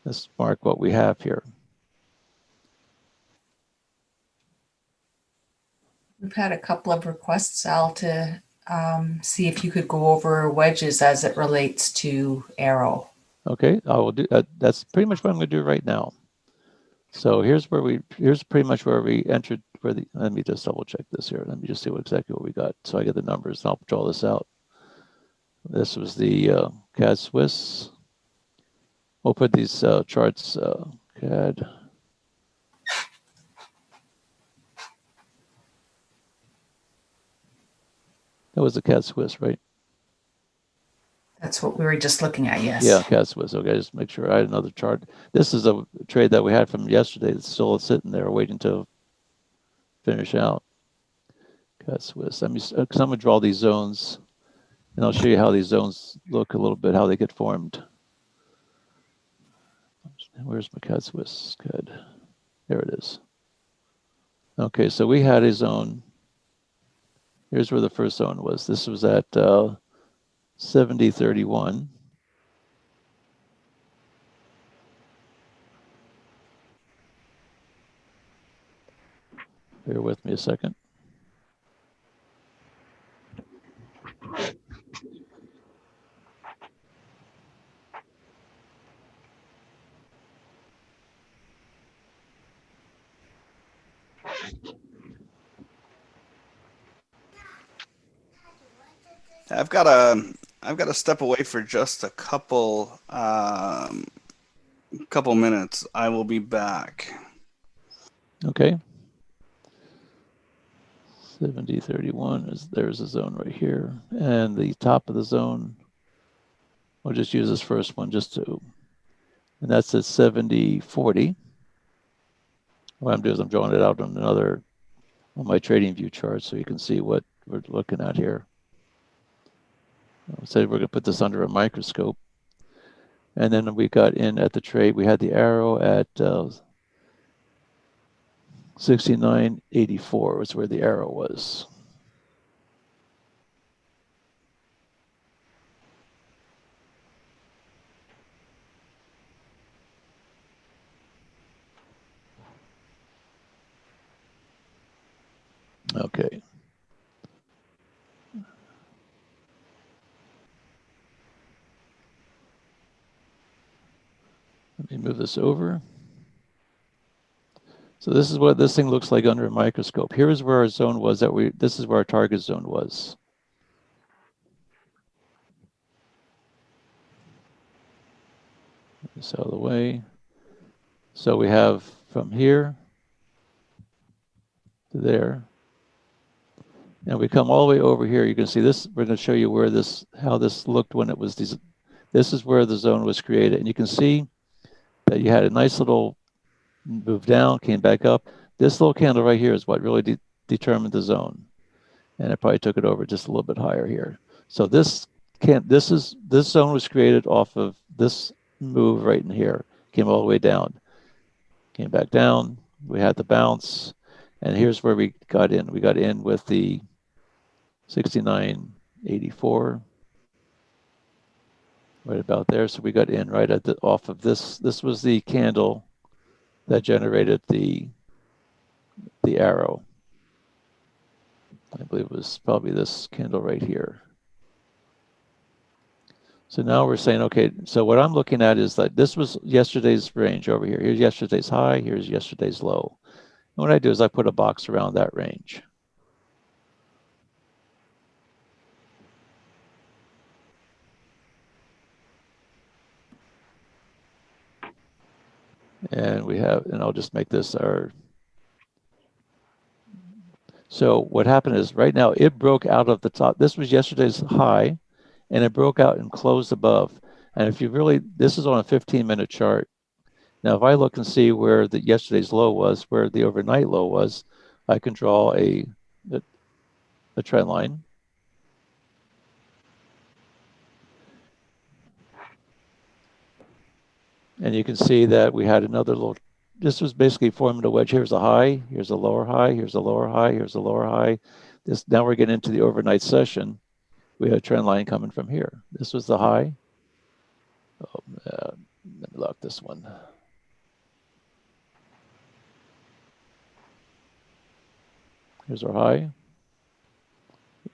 let's mark what we have here. We've had a couple of requests, Al, to see if you could go over wedges as it relates to arrow. Okay, I will do that. That's pretty much what I'm going to do right now. So here's pretty much where we entered. Let me just double check this here. Let me just see exactly what we got. So I get the numbers, and I'll draw this out. This was the CAD Swiss. We'll put these charts CAD. That was the CAD Swiss, right? That's That's what we were just looking at, yes. Yeah, Cat-Swiss. Okay, just make sure I had another chart. This is a trade that we had from yesterday that's still sitting there waiting to finish out. Cat-Swiss. Because I'm going to draw these zones, and I'll show you how these zones look a little bit, how they get formed. Where's my Cat-Swiss? Good. There it is. Okay, so we had a zone. Here's where the first zone was. This was at 70.31. Bear with me a second. I've got to step away for just a couple minutes. I will be back. Okay. 70.31 is there's a zone right here, and the top of the zone. We'll just use this first one just to, and that's at 70.40. What I'm doing is I'm drawing it out on my trading view chart so you can see what we're looking at here. So we're going to put this under a microscope. And then we got in at the trade. We had the arrow at 69.84 was where the arrow was. Okay. Let me move this over. So this is what this thing looks like under a microscope. Here's where our zone was this is where our target zone was. Get this out of the way. So we have from here to there. And we come all the way over here. You can see this. We're going to show you where how this looked when it was this is where the zone was created. And you can see that you had a nice little move down, came back up. This little candle right here is what really determined the zone. And it probably took it over just a little bit higher here. So this zone was created off of this move right in here. Came all the way down. Came back down. We had the bounce. And here's where we got in. We got in with the 69.84. Right about there. So we got in right at off of this. This was the candle that generated the arrow. I believe it was probably this candle right here. So now we're saying, okay, so what I'm looking at is that this was yesterday's range over here. Here's yesterday's high, here's yesterday's low. And what I do is I put a box around that range. And I'll just make this our. So what happened is right now it broke out of the top. This was yesterday's high, and it broke out and closed above. And if you really, this is on a 15-minute chart. Now, if I look and see where yesterday's low was, where the overnight low was, I can draw a trend line. And you can see that we had another little, this was basically forming a wedge. Here's a high, here's a lower high, here's a lower high, here's a lower high. Now we're getting into the overnight session. We had a trend line coming from here. This was the high. Oh, let me lock this one. Here's our high.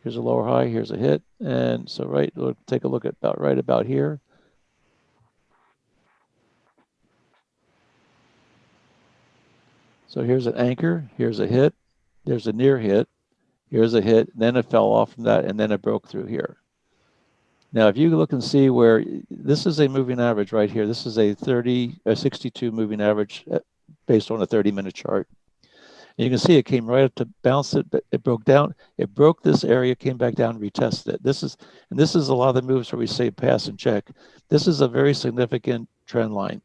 Here's a lower high, here's a hit. And so we'll take a look at right about here. So here's an anchor, here's a hit, there's a near hit, here's a hit, then it fell off from that, and then it broke through here. Now, if you look and see where, this is a moving average right here. This is a 62 moving average based on a 30-minute chart. And you can see it came right up to bounce it, but it broke down. It broke this area, came back down, retested it. This is a lot of the moves where we say pass and check. This is a very significant trend line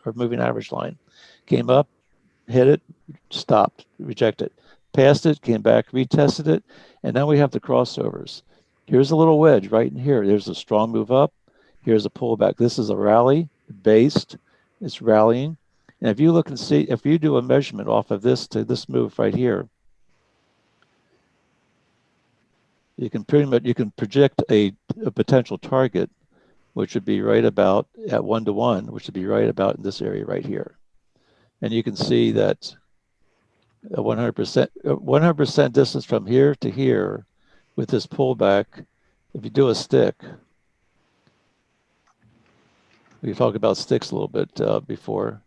or moving average line. Came up, hit it, stopped, rejected, passed it, came back, retested it, and now we have the crossovers. Here's a little wedge right in here. There's a strong move up. Here's a pullback. This is a rally based. It's rallying. And if you look and see, if you do a measurement off of this to this move right here, you can project a potential target, which would be right about at 1-to-1, which would be right about in this area right here. And you can see that a 100% distance from here to here with this pullback. If you do a stick, we talked about sticks a little bit before.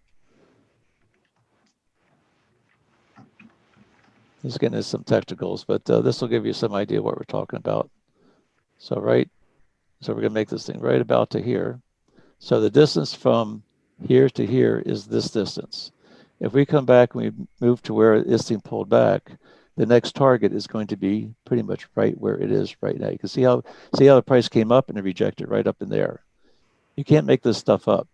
Let's get into some technicals, but this will give you some idea what we're talking about. So we're gonna make this thing right about to here. So the distance from here to here is this distance. If we come back and we move to where this thing pulled back, the next target is going to be pretty much right where it is right now. You can see how the price came up and it rejected right up in there. You can't make this stuff up.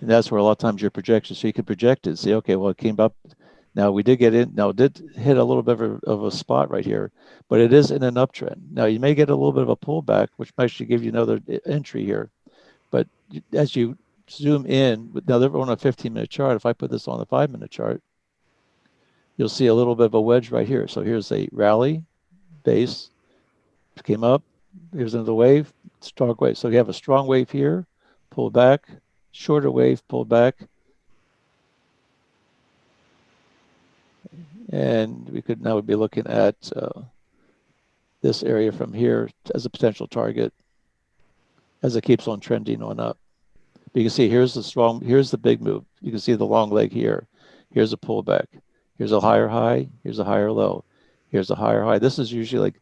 And that's where a lot of times your projection, so you can project it and say, okay, well, it came up. Now we did get in, now it did hit a little bit of a spot right here, but it is in an uptrend. Now you may get a little bit of a pullback, which might actually give you another entry here. But as you zoom in, now they're on a 15-minute chart. If I put this on the 5-minute chart, you'll see a little bit of a wedge right here. So here's a rally, base, came up, here's another wave, strong wave. So you have a strong wave here, pull back, shorter wave, pull back. And we could now be looking at this area from here as a potential target as it keeps on trending on up. But you can see here's the big move. You can see the long leg here. Here's a pullback. Here's a higher high. Here's a higher low. Here's a higher high. This is usually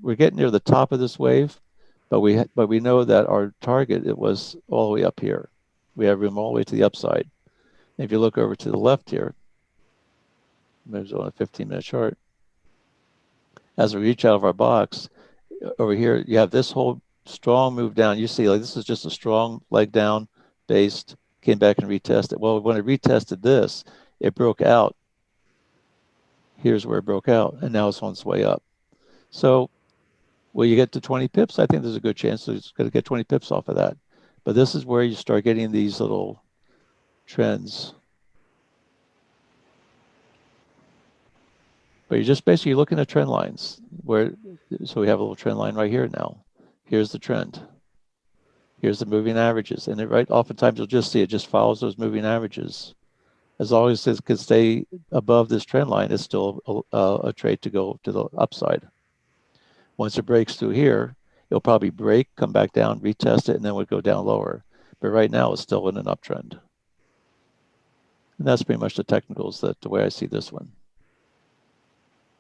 we're getting near the top of this wave, but we know that our target, it was all the way up here. We have room all the way to the upside. And if you look over to the left here, moves on a 15-minute chart. As we reach out of our box, over here, you have this whole strong move down. You see, like, this is just a strong leg down, based, came back and retested. Well, when it retested this, it broke out. Here's where it broke out, and now it's on its way up. So will you get to 20 pips? I think there's a good chance that it's going to get 20 pips off of that. But this is where you start getting these little trends. But you're just basically looking at trend lines. So we have a little trend line right here now. Here's the trend. Here's the moving averages. And oftentimes you'll just see it just follows those moving averages. As long as it can stay above this trend line, it's still a trade to go to the upside. Once it breaks through here, it'll probably break, come back down, retest it, and then would go down lower. But right now it's still in an uptrend. And that's pretty much the technicals, the way I see this one.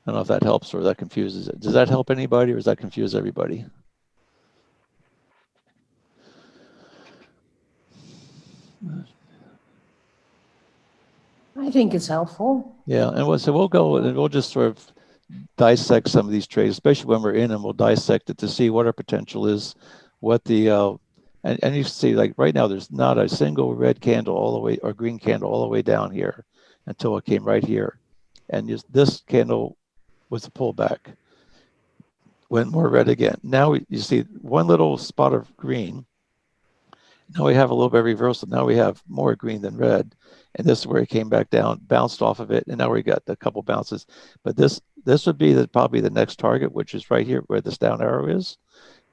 I don't know if that helps or that confuses it. Does that help anybody or does that confuse everybody? I think it's helpful. Yeah, and so we'll go and we'll just sort of dissect some of these trades, especially when we're in them. We'll dissect it to see what our potential is, what the and you see, like right now, there's not a single red candle all the way or green candle all the way down here until it came right here, and this candle was a pullback, went more red again. Now you see one little spot of green. Now we have a little bit of reversal. Now we have more green than red. And this is where it came back down, bounced off of it. And now we got a couple bounces. But this would be probably the next target, which is right here where this down arrow is.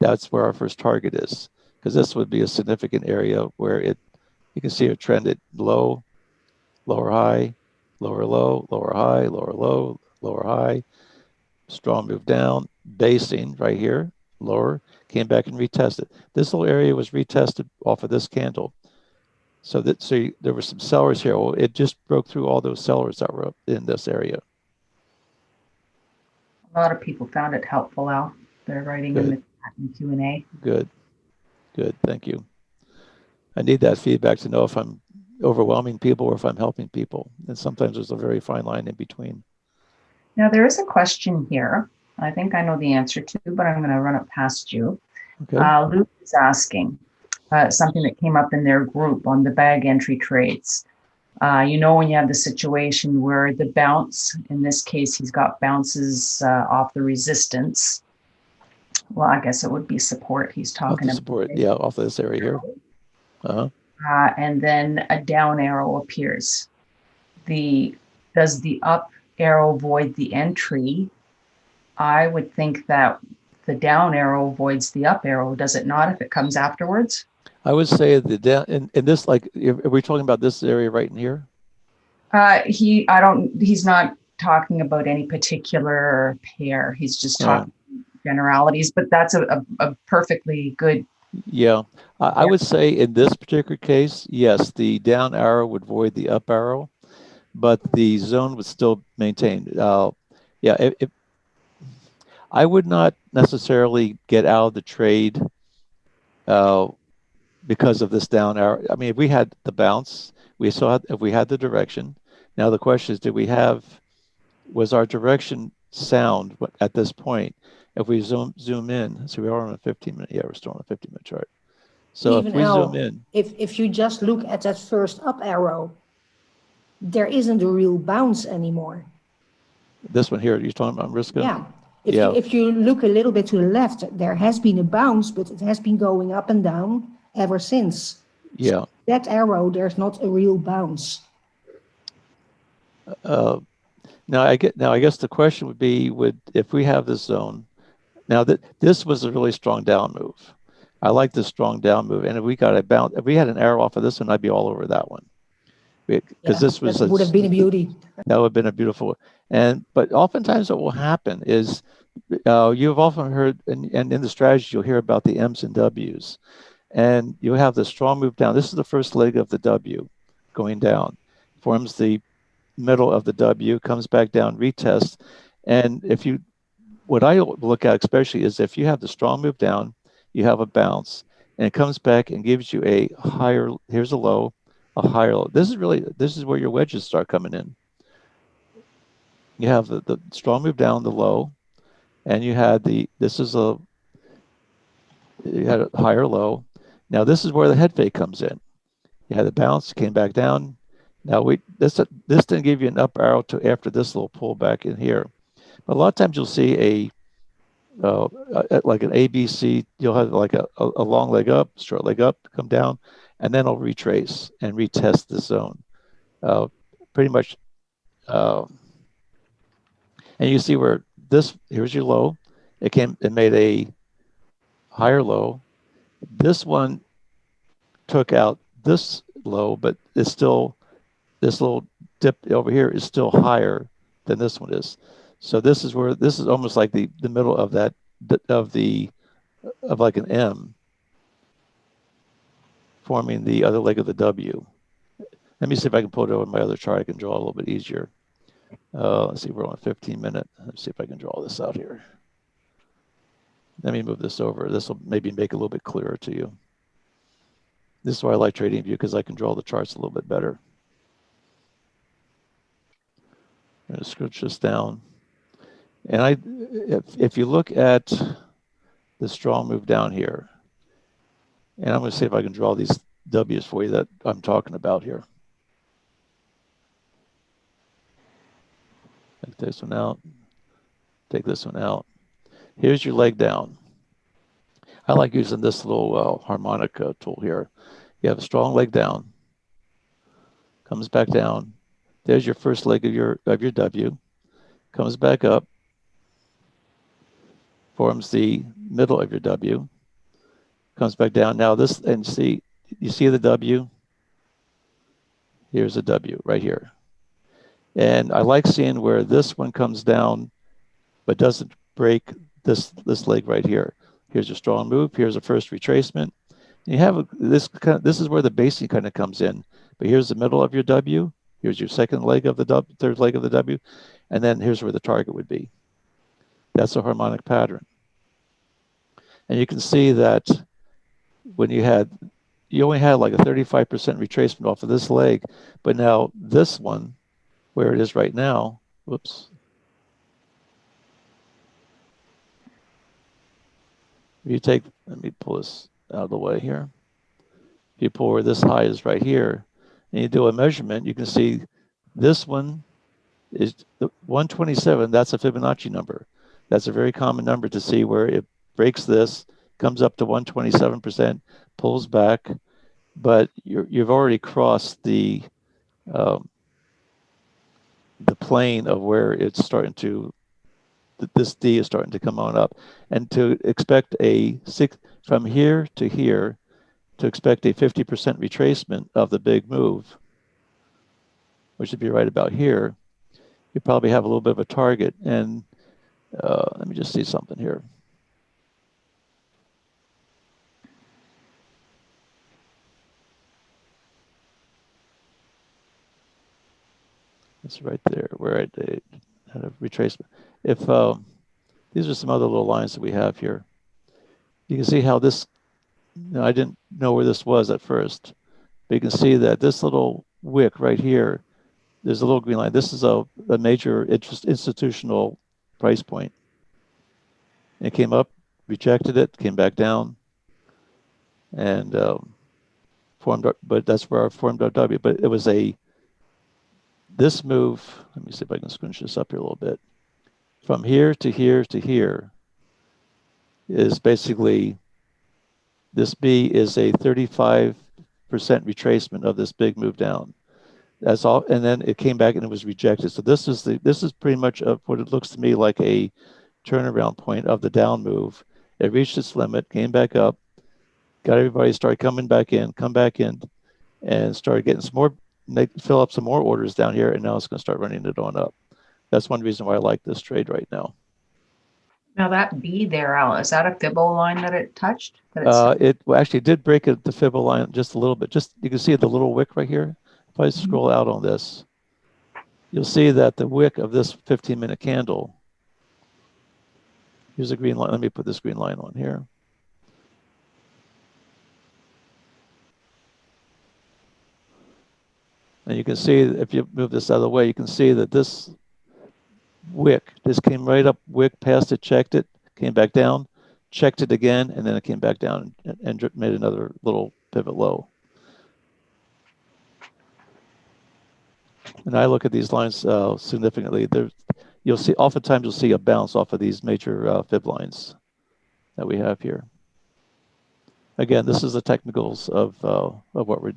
That's where our first target is. Because this would be a significant area where you can see it trended low, lower high, lower low, lower high, lower low, lower high. Strong move down, basing right here, lower, came back and retested. This little area was retested off of this candle. So there were some sellers here. Well, it just broke through all those sellers that were up in this area. A lot of people found it helpful, Al. They're writing in the chat and Q&A. Good. Thank you. I need that feedback to know if I'm overwhelming people or if I'm helping people. And sometimes there's a very fine line in between. Now, there is a question here. I think I know the answer to, but I'm going to run it past you. Okay. Luke is asking something that came up in their group on the bag entry trades. You know, when you have the situation where the bounce, in this case, he's got bounces off the resistance. Well, I guess it would be support he's talking about. Support, yeah, off of this area here. Uh-huh. And then a down arrow appears. Does the up arrow void the entry? I would think that the down arrow voids the up arrow. Does it not if it comes afterwards? I would say the down in this, like, are we talking about this area right in here? He's not talking about any particular pair. He's just talking generalities, but that's a perfectly good. Yeah, I would say in this particular case, yes, the down arrow would void the up arrow, but the zone would still maintain. Yeah, I would not necessarily get out of the trade because of this down arrow. I mean, if we had the bounce, we saw if we had the direction. Now the question is, was our direction sound at this point? If we zoom in, so we are on a 15-minute, yeah, we're still on a 15-minute chart. So Even if we Al, zoom in, if you just look at that first up arrow, there isn't a real bounce anymore. this one here, you're talking about Riska? Yeah. Yeah. If you look a little bit to the left, there has been a bounce, but it has been going up and down ever since. Yeah. So that arrow, there's not a real bounce. Now I guess the question would be, if we have this zone, now that this was a really strong down move. I like this strong down move, and if we got a bounce, if we had an arrow off of this one, I'd be all over that one. Because this was would have been a beauty. That would have been a beautiful. But oftentimes what will happen is you've often heard, and in the strategy you'll hear about the M's and W's, and you have the strong move down. This is the first leg of the W going down, forms the middle of the W, comes back down, retests, and what I look at especially is if you have the strong move down, you have a bounce, and it comes back and gives you a higher. Here's a low. A higher low. This is where your wedges start coming in. You have the strong move down, the low, and you had you had a higher low. Now this is where the head fake comes in. You had the bounce, came back down. Now this didn't give you an up arrow to after this little pullback in here. But a lot of times you'll see like an ABC, you'll have like a long leg up, short leg up, come down, and then it'll retrace and retest the zone. Pretty much, and you see where here's your low. It made a higher low. This one took out this low, but it's still, this little dip over here is still higher than this one is. So this is almost like the middle of that, of like an M, forming the other leg of the W. Let me see if I can pull it over my other chart. I can draw a little bit easier. Let's see, we're on a 15-minute. Let's see if I can draw this out here. Let me move this over. This will maybe make it a little bit clearer to you. This is why I like TradingView, because I can draw the charts a little bit better. I'm going to scooch this down. And if you look at the strong move down here, and I'm going to see if I can draw these W's for you that I'm talking about here. Take this one out. Take this one out. Here's your leg down. I like using this little harmonic tool here. You have a strong leg down. Comes back down. There's your first leg of your W. Comes back up. Forms the middle of your W. Comes back down. Now this, and you see the W? Here's a W right here. And I like seeing where this one comes down, but doesn't break this leg right here. Here's a strong move. Here's a first retracement. You have this is where the basing kind of comes in. But here's the middle of your W. Here's your second leg of the W, third leg of the W. And then here's where the target would be. That's a harmonic pattern. And you can see that when you you only had like a 35% retracement off of this leg, but now this one, where it is right now, whoops. You take, let me pull this out of the way here. If you pull where this high is right here, and you do a measurement, you can see this one is the 127. That's a Fibonacci number. That's a very common number to see where it breaks this, comes up to 127%, pulls back, but you've already crossed the plane of where it's starting to, this D is starting to come on up. And to expect from here to here, to expect a 50% retracement of the big move, which would be right about here, you probably have a little bit of a target. And let me just see something here. It's right there where I had a retracement. If these are some other little lines that we have here. You can see how this, I didn't know where this was at first, but you can see that this little wick right here, there's a little green line. This is a major institutional price point. It came up, rejected it, came back down, and formed, but that's where I formed our W. But it was this move, let me see if I can scrunch this up here a little bit. From here to here to here is basically, this B is a 35% retracement of this big move down. That's all, and then it came back and it was rejected. So this is pretty much what it looks to me like a turnaround point of the down move. It reached its limit, came back up, got everybody started coming back in, and started getting some more, fill up some more orders down here, and now it's going to start running it on up. That's one reason why I like this trade right now. Now that B there, Al, is that a Fibbo line that it touched? It actually did break the Fibbo line just a little bit. Just, you can see the little wick right here. If I scroll out on this, you'll see that the wick of this 15-minute candle, here's a green line. Let me put this green line on here. And you can see, if you move this out of the way, you can see that this wick, this came right up, wick, passed it, checked it, came back down, checked it again, and then it came back down and made another little pivot low. And I look at these lines significantly. You'll see, oftentimes you'll see a bounce off of these major fib lines that we have here. Again, this is the technicals of what we're.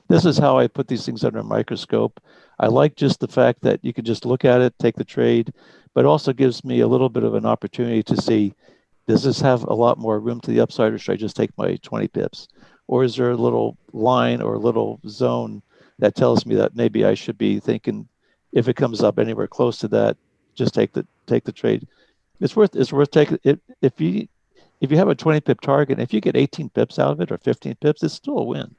This is how I put these things under a microscope. I like just the fact that you can just look at it, take the trade, but also gives me a little bit of an opportunity to see, does this have a lot more room to the upside, or should I just take my 20 pips? Or is there a little line or a little zone that tells me that maybe I should be thinking, if it comes up anywhere close to that, just take the trade. It's worth taking it. If you have a 20 pip target, if you get 18 pips out of it or 15 pips, it's still a win.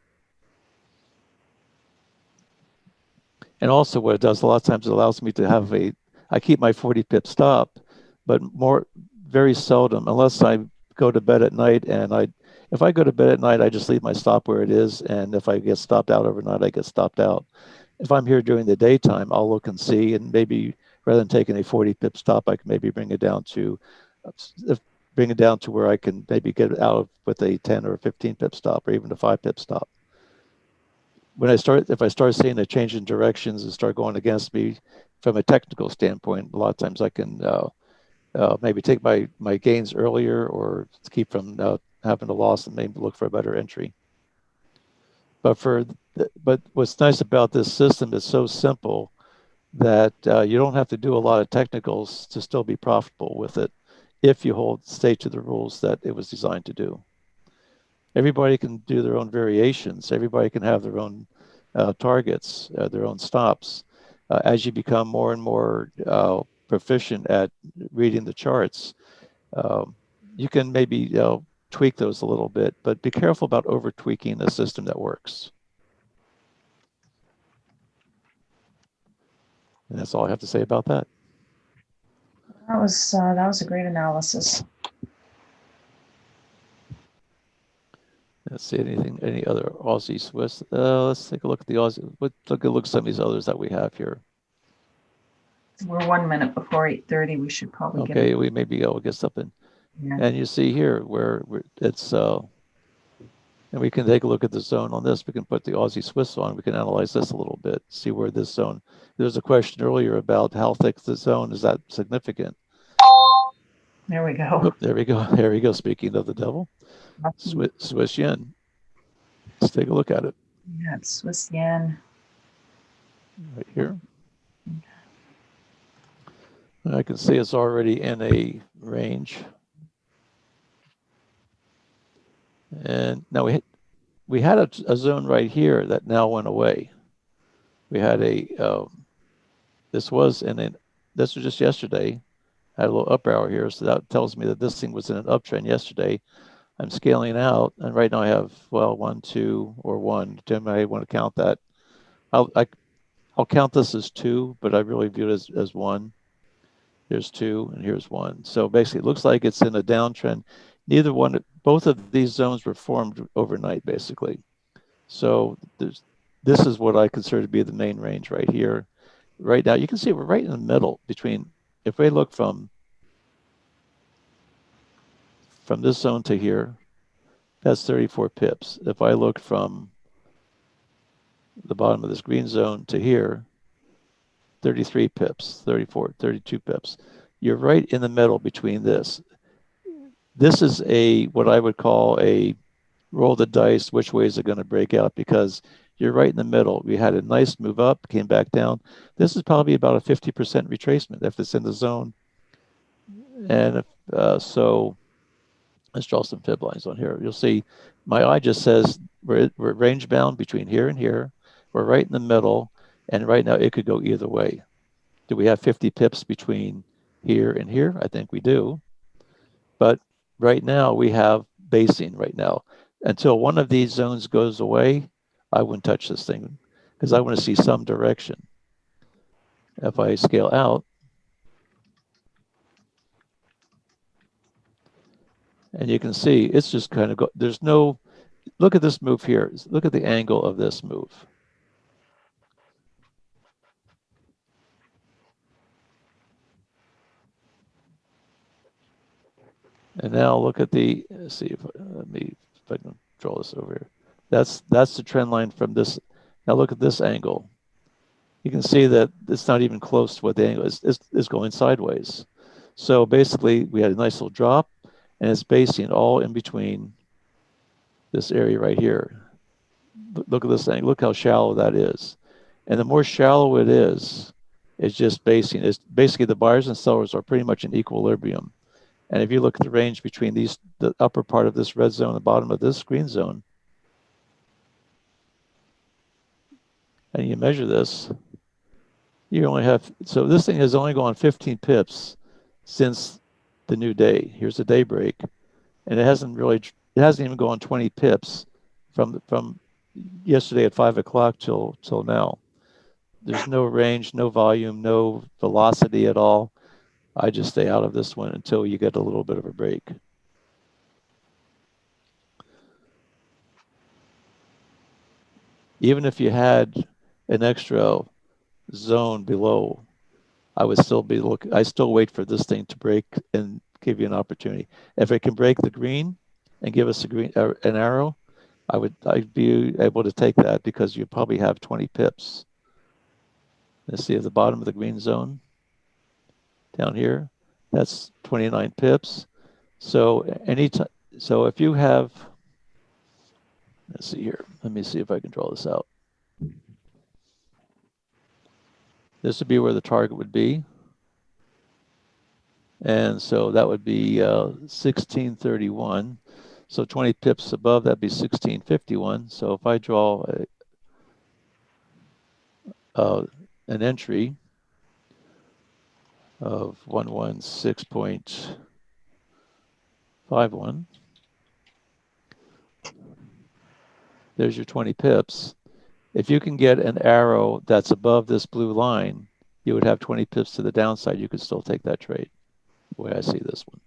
And also what it does, a lot of times it allows me to have I keep my 40 pip stop, but very seldom, unless I go to bed at night, and if I go to bed at night, I just leave my stop where it is. And if I get stopped out overnight, I get stopped out. If I'm here during the daytime, I'll look and see, and maybe rather than taking a 40 pip stop, I can maybe bring it down to where I can maybe get out with a 10 or 15 pip stop, or even a 5 pip stop. If I start seeing a change in directions and start going against me from a technical standpoint, a lot of times I can maybe take my gains earlier, or keep from having a loss, and maybe look for a better entry. But what's nice about this system is so simple that you don't have to do a lot of technicals to still be profitable with it, if you stay to the rules that it was designed to do. Everybody can do their own variations. Everybody can have their own targets, their own stops. As you become more and more proficient at reading the charts, you can maybe tweak those a little bit, but be careful about over tweaking a system that works. And that's all I have to say about that. That was a great analysis. Let's see any other Aussie Swiss. Let's take a look at the Aussie. Let's look at some of these others that we have here. We're 1 minute before 8:30. We should probably get Okay, it. we maybe we'll get something. Yeah. And you see here where it's and we can take a look at the zone on this. We can put the Aussie Swiss on. We can analyze this a little bit, see where this zone. There was a question earlier about how thick the zone is. That significant? There we go. Oh, there we go. There we go. Speaking of the devil, Swiss yen. Let's take a look at it. Yeah, it's Swiss yen. Right here. And I can see it's already in a range. And now we had a zone right here that now went away. We had this was just yesterday. I had a little up arrow here, so that tells me that this thing was in an uptrend yesterday. I'm scaling out, and right now I have, well, 1, 2, or 1. Tim, I want to count that. I'll count this as 2, but I really view it as 1. There's 2, and here's 1. So basically, it looks like it's in a downtrend. Both of these zones were formed overnight, basically. So this is what I consider to be the main range right here. Right now, you can see we're right in the middle between, if we look from this zone to here, that's 34 pips. If I look from the bottom of this green zone to here, 33 pips, 34, 32 pips. You're right in the middle between this. This is what I would call a roll the dice, which way is it going to break out, because you're right in the middle. We had a nice move up, came back down. This is probably about a 50% retracement if it's in the zone. And so let's draw some fib lines on here. You'll see my eye just says we're range bound between here and here. We're right in the middle, and right now it could go either way. Do we have 50 pips between here and here? I think we do. But right now we have basing right now. Until one of these zones goes away, I wouldn't touch this thing because I want to see some direction. If I scale out, and you can see it's just kind of there's no, look at this move here. Look at the angle of this move. And now look at let's see if I can draw this over here. That's the trend line from this. Now look at this angle. You can see that it's not even close to what the angle is. It's going sideways. So basically we had a nice little drop, and it's basing all in between this area right here. Look at this angle. Look how shallow that is. And the more shallow it is, it's just basing. It's basically the buyers and sellers are pretty much in equilibrium. And if you look at the range between the upper part of this red zone, the bottom of this green zone, and you measure this, you only have, so this thing has only gone 15 pips since the new day. Here's the day break. And it hasn't even gone 20 pips from yesterday at 5 o'clock till now. There's no range, no volume, no velocity at all. I just stay out of this one until you get a little bit of a break. Even if you had an extra zone below, I would still I still wait for this thing to break and give you an opportunity. If it can break the green and give us an arrow, I'd be able to take that because you probably have 20 pips. Let's see at the bottom of the green zone. Down here, that's 29 pips. So so if you have, let's see here. Let me see if I can draw this out. This would be where the target would be. And so that would be 1631. So 20 pips above, that'd be 1651. So if I draw an entry of 116.51. There's your 20 pips. If you can get an arrow that's above this blue line, you would have 20 pips to the downside. You could still take that trade, the way I see this one.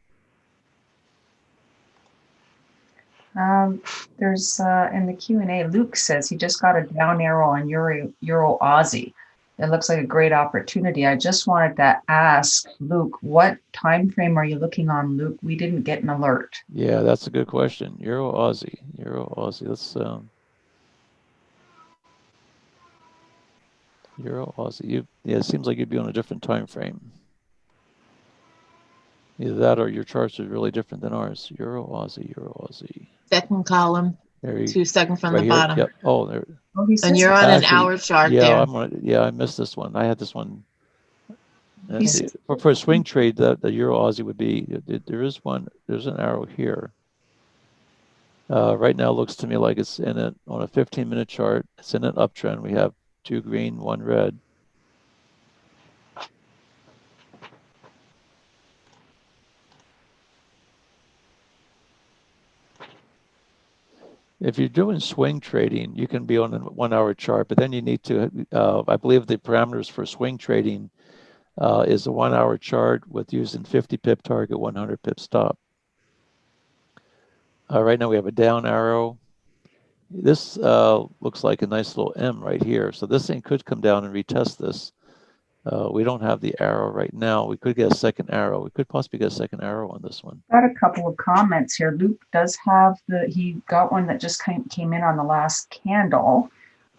There's in the Q&A, Luke says he just got a down arrow on Euro Aussie. It looks like a great opportunity. I just wanted to ask Luke, what time frame are you looking on, Luke? We didn't get an alert. Yeah, that's a good question. Euro Aussie. Let's Euro Aussie. Yeah, it seems like you'd be on a different time frame. Either that or your charts are really different than ours. Euro Aussie. Second column, There you 2 seconds from right the here. bottom. Yep. Oh, there. Oh, he says And you're on an Actually, hour chart yeah, there. I missed this one. I had this one. Let's He's- see. For a swing trade, the Euro Aussie would be. There's an arrow here. Right now, it looks to me like it's in it on a 15-minute chart. It's in an uptrend. We have 2 green, 1 red. If you're doing swing trading, you can be on a 1-hour chart, but then you need to, I believe the parameters for swing trading is a 1-hour chart with using 50 pip target, 100 pip stop. Right now we have a down arrow. This looks like a nice little M right here. So this thing could come down and retest this. We don't have the arrow right now. We could get a second arrow. We could possibly get a second arrow on this one. Got a couple of comments here. Luke does have he got one that just came in on the last candle.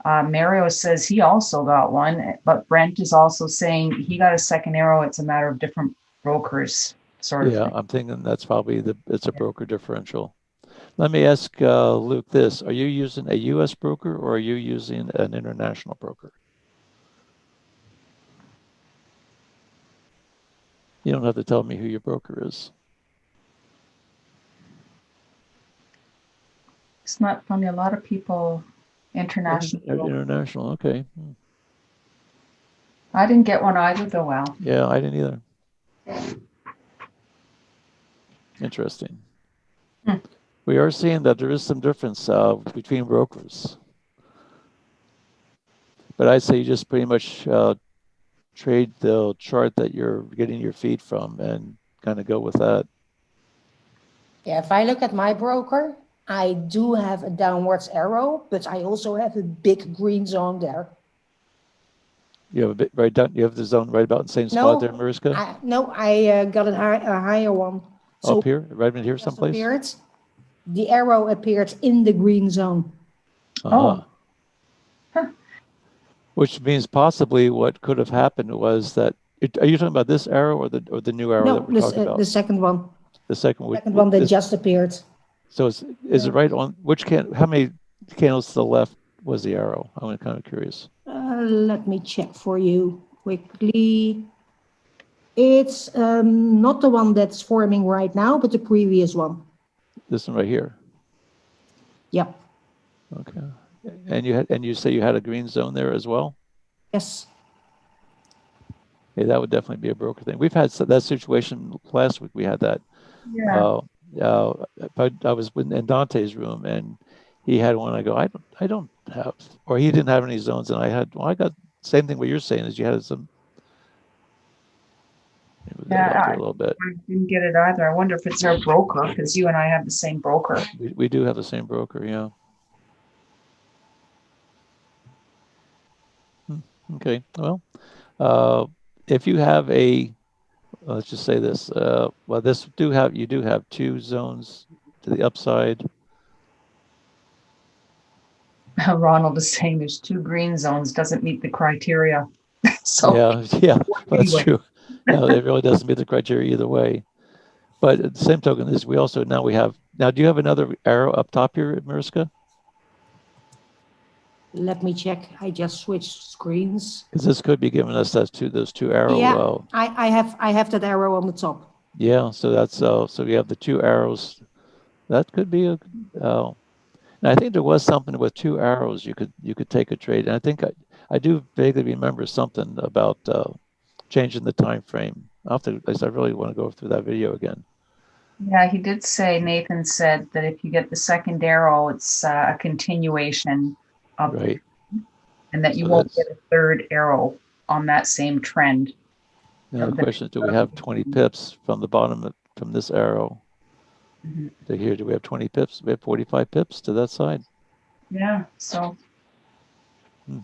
Mario says he also got one, but Brent is also saying he got a second arrow. It's a matter of different brokers, sort of. Yeah, I'm thinking that's probably it's a broker differential. Let me ask Luke this. Are you using a U.S. broker or are you using an international broker? You don't have to tell me who your broker is. It's not funny. A lot of people international. International, okay. I didn't get one either, though, Al. Yeah, I didn't either. Interesting. We are seeing that there is some difference between brokers. But I'd say you just pretty much trade the chart that you're getting your feed from and kind of go with that. Yeah, if I look at my broker, I do have a downwards arrow, but I also have a big green zone there. You have a bit right down. You have the zone right about in the same spot there, Mariska. I got a higher one. So up here, right in here, someplace. The arrow appeared in the green zone. Oh. Huh. Which means possibly what could have happened was that. Are you talking about this arrow or the new arrow that we're talking about? The second one. The second one that just appeared. So is it right on which how many candles to the left was the arrow? I'm kind of curious. Let me check for you quickly. It's not the one that's forming right now, but the previous one. This one right here. Yep. Okay. And you say you had a green zone there as well? Yes. Okay, that would definitely be a broker thing. We've had that situation last week. We had that. Yeah. I was in Dante's room and he had one. I go, I don't have, or he didn't have any zones, and I had. Well, I got same thing. What you're saying is you had some. Yeah, a little bit. I didn't get it either. I wonder if it's our broker, because you and I have the same broker. We do have the same broker, yeah. Okay, well, if you have let's just say this. Well, you do have 2 zones to the upside. Ronald is saying there's 2 green zones, doesn't meet the criteria. So yeah, that's true. No, it really doesn't meet the criteria either way. But at the same token is we also now do you have another arrow up top here, Mariska? Let me check. I just switched screens. Because this could be giving us those two arrow. Yeah, I have that arrow on the top. Yeah, so that's so we have the 2 arrows. That could be a. And I think there was something with 2 arrows you could take a trade. And I think I do vaguely remember something about changing the time frame. I really want to go through that video again. Yeah, he did say, Nathan said that if you get the second arrow, it's a continuation of right. And that you won't get a third arrow on that same trend. Now the question is, do we have 20 pips from the bottom from this arrow? Mhm. To here, do we have 20 pips? We have 45 pips to that side. Yeah, so. Hmm.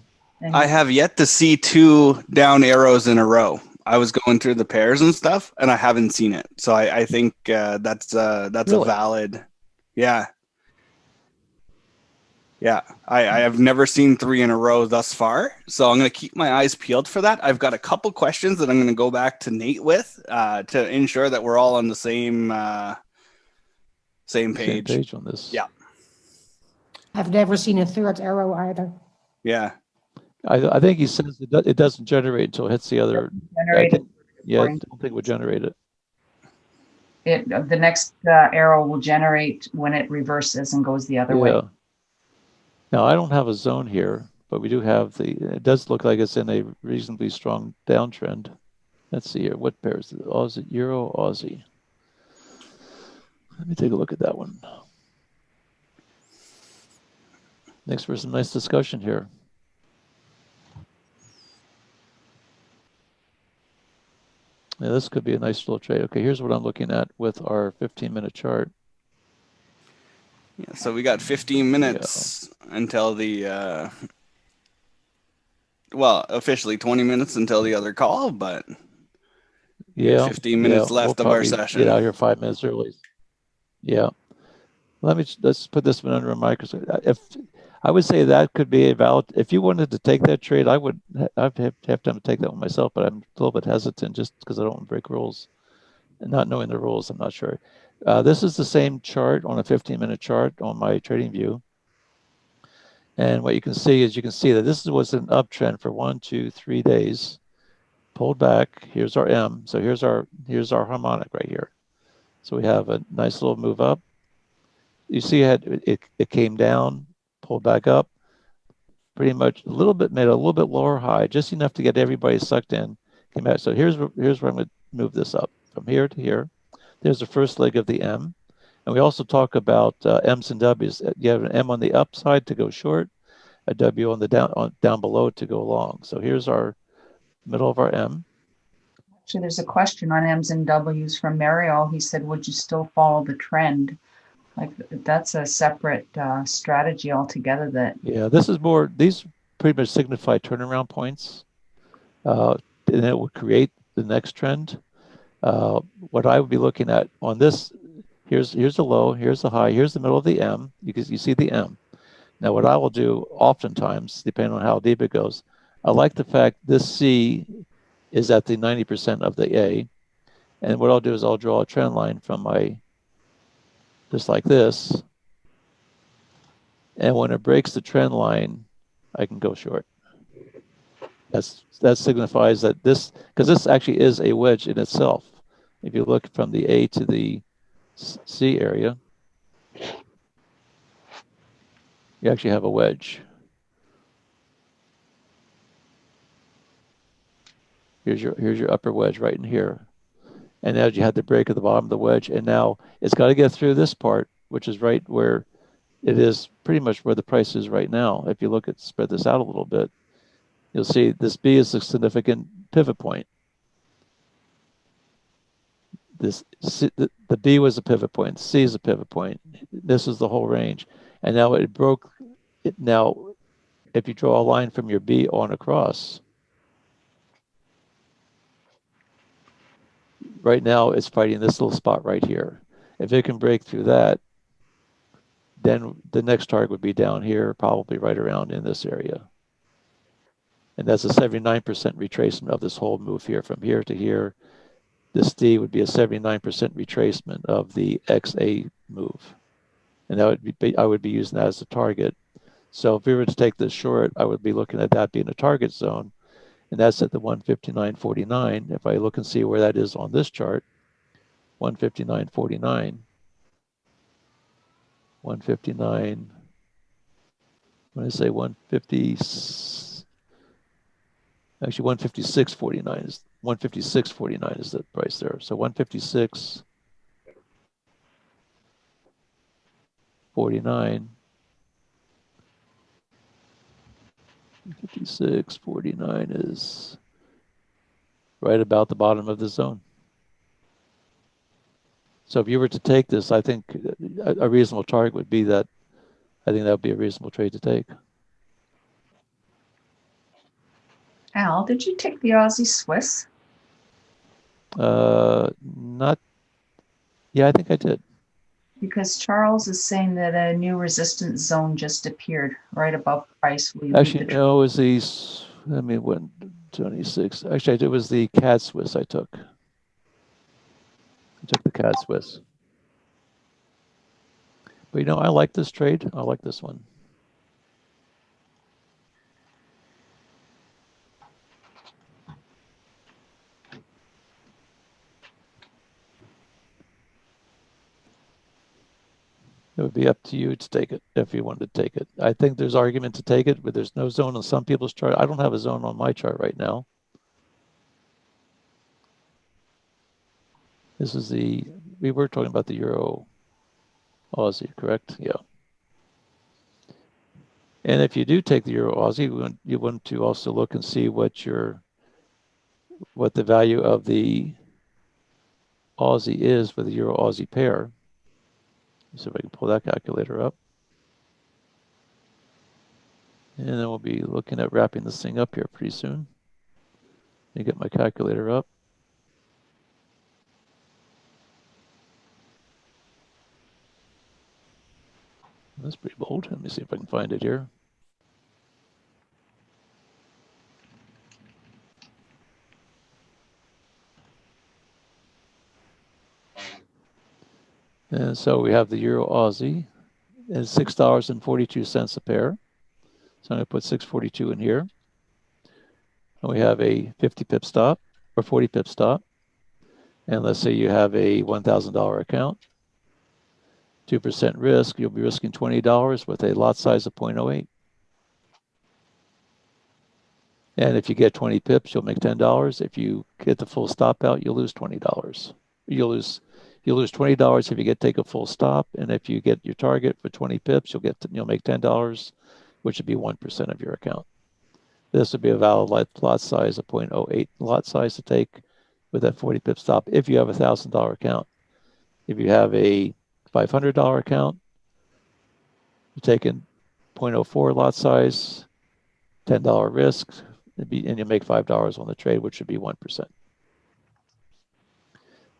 I have yet to see 2 down arrows in a row. I was going through the pairs and stuff, and I haven't seen it. So I think that's Really? a valid. Yeah. Yeah. I have never seen 3 in a row thus far. So I'm going to keep my eyes peeled for that. I've got a couple questions that I'm going to go back to Nate with to ensure that we're all on the same Same page. page on this. Yeah. I've never seen a third arrow either. Yeah. I think he says it doesn't generate until it hits the other. I don't think it would generate it. The next arrow will generate when it reverses and goes the other way. Now, I don't have a zone here, but we do have it does look like it's in a reasonably strong downtrend. Let's see here. What pair is it? Aussie, Euro, Aussie. Let me take a look at that one. Thanks for some nice discussion here. Yeah, this could be a nice little trade. Okay, here's what I'm looking at with our 15-minute chart. Yeah, so we got 15 minutes until the officially 20 minutes until the other call, but 15 minutes left of our session. Get out here 5 minutes early. Yeah. Let's put this one under a microscope. If I would say that could be a valid. If you wanted to take that trade, I'd have to take that one myself, but I'm a little bit hesitant just because I don't want to break rules. And not knowing the rules, I'm not sure. This is the same chart on a 15-minute chart on my trading view. And what you can see is that this was an uptrend for 1, 2, 3 days. Pulled back. Here's our M. So here's our harmonic right here. So we have a nice little move up. You see it came down, pulled back up, pretty much made a little bit lower high, just enough to get everybody sucked in. Came back. So here's where I'm going to move this up from here to here. There's the first leg of the M. And we also talk about M's and W's. You have an M on the upside to go short, a W on the down below to go long. So here's our middle of our M. Actually, there's a question on M's and W's from Mario. He said, would you still follow the trend? Like, that's a separate strategy altogether that. Yeah, these pretty much signify turnaround points. And it will create the next trend. What I would be looking at on this, here's the low, here's the high, here's the middle of the M. You see the M. Now, what I will do oftentimes, depending on how deep it goes, I like the fact this C is at the 90% of the A. And what I'll do is I'll draw a trend line from just like this. And when it breaks the trend line, I can go short. That signifies that because this actually is a wedge in itself. If you look from the A to the C area, you actually have a wedge. Here's your upper wedge right in here. And now you had the break at the bottom of the wedge, and now it's got to get through this part, which is right where it is pretty much where the price is right now. If you spread this out a little bit, you'll see this B is a significant pivot point. The B was a pivot point, C is a pivot point. This is the whole range. And now it broke. Now, if you draw a line from your B on across, right now it's fighting this little spot right here. If it can break through that, then the next target would be down here, probably right around in this area. And that's a 79% retracement of this whole move here from here to here. This D would be a 79% retracement of the XA move. And that would be, I would be using that as a target. So if we were to take this short, I would be looking at that being a target zone. And that's at the 159.49. If I look and see where that is on this chart, 159.49. 159. When I say 150, actually 156.49 is 156.49 is the price there. So 156.49. 56.49 is right about the bottom of the zone. So if you were to take this, I think a reasonable target would be that. I think that would be a reasonable trade to take. Al, did you take the Aussie Swiss? Not. Yeah, I think I did. Because Charles is saying that a new resistance zone just appeared right above price. Will you leave Actually, the no, it was these. I mean, when 26. Actually, it was the CAD Swiss I took. I took the CAD Swiss. But you know, I like this trade. I like this one. It would be up to you to take it if you wanted to take it. I think there's argument to take it, but there's no zone on some people's chart. I don't have a zone on my chart right now. This is we were talking about the Euro Aussie, correct? Yeah. And if you do take the Euro Aussie, you want to also look and see what the value of the Aussie is for the Euro Aussie pair. Let's see if I can pull that calculator up. And then we'll be looking at wrapping this thing up here pretty soon. Let me get my calculator up. That's pretty bold. Let me see if I can find it here. And so we have the Euro Aussie at $6.42 a pair. So I'm going to put 642 in here. And we have a 50 pip stop or 40 pip stop. And let's say you have a $1,000 account, 2% risk, you'll be risking $20 with a lot size of 0.08. And if you get 20 pips, you'll make $10. If you get the full stop out, you'll lose $20. You'll lose $20 if you take a full stop, and if you get your target for 20 pips, you'll make $10, which would be 1% of your account. This would be a valid lot size of 0.08 lot size to take with that 40 pip stop if you have a $1,000 account. If you have a $500 account, you're taking 0.04 lot size, $10 risk, and you make $5 on the trade, which would be 1%.